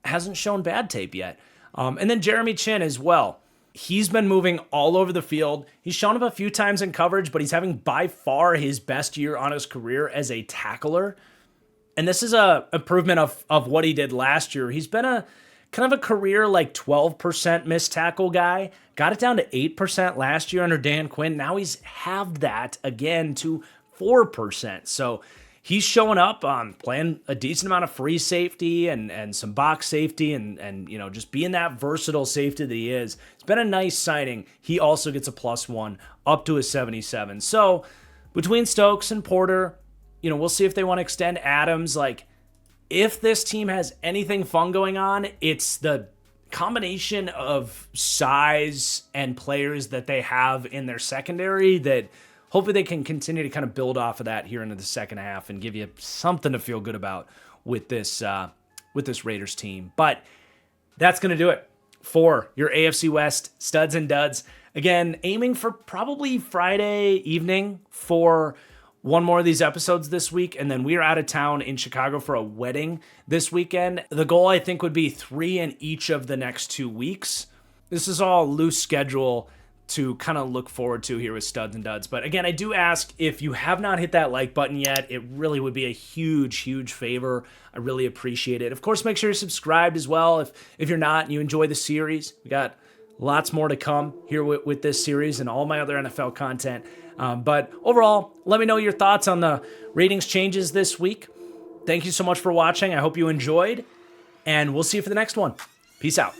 Speaker 1: hasn't shown bad tape yet. And then Jeremy Chin as well. He's been moving all over the field. He's shown up a few times in coverage, but he's having by far his best year on his career as a tackler. And this is a improvement of what he did last year. He's been a kind of a career like 12% missed tackle guy. Got it down to 8% last year under Dan Quinn. Now he's halved that again to 4%. So he's showing up, playing a decent amount of free safety and some box safety and just being that versatile safety that he is. It's been a nice signing. He also gets a +1 up to a 77. So between Stokes and Porter, we'll see if they want to extend Adams. Like, if this team has anything fun going on, it's the combination of size and players that they have in their secondary that hopefully they can continue to kind of build off of that here into the second half and give you something to feel good about with this Raiders team. But that's going to do it for your AFC West studs and duds. Again, aiming for probably Friday evening for one more of these episodes this week, and then we are out of town in Chicago for a wedding this weekend. The goal, I think, would be 3 in each of the next 2 weeks. This is all loose schedule to kind of look forward to here with studs and duds. But again, I do ask, if you have not hit that like button yet, it really would be a huge, huge favor. I really appreciate it. Of course, make sure you're subscribed as well if you're not and you enjoy the series. We got lots more to come here with this series and all my other NFL content. But overall, let me know your thoughts on the ratings changes this week. Thank you so much for watching. I hope you enjoyed, and we'll see you for the next one. Peace out.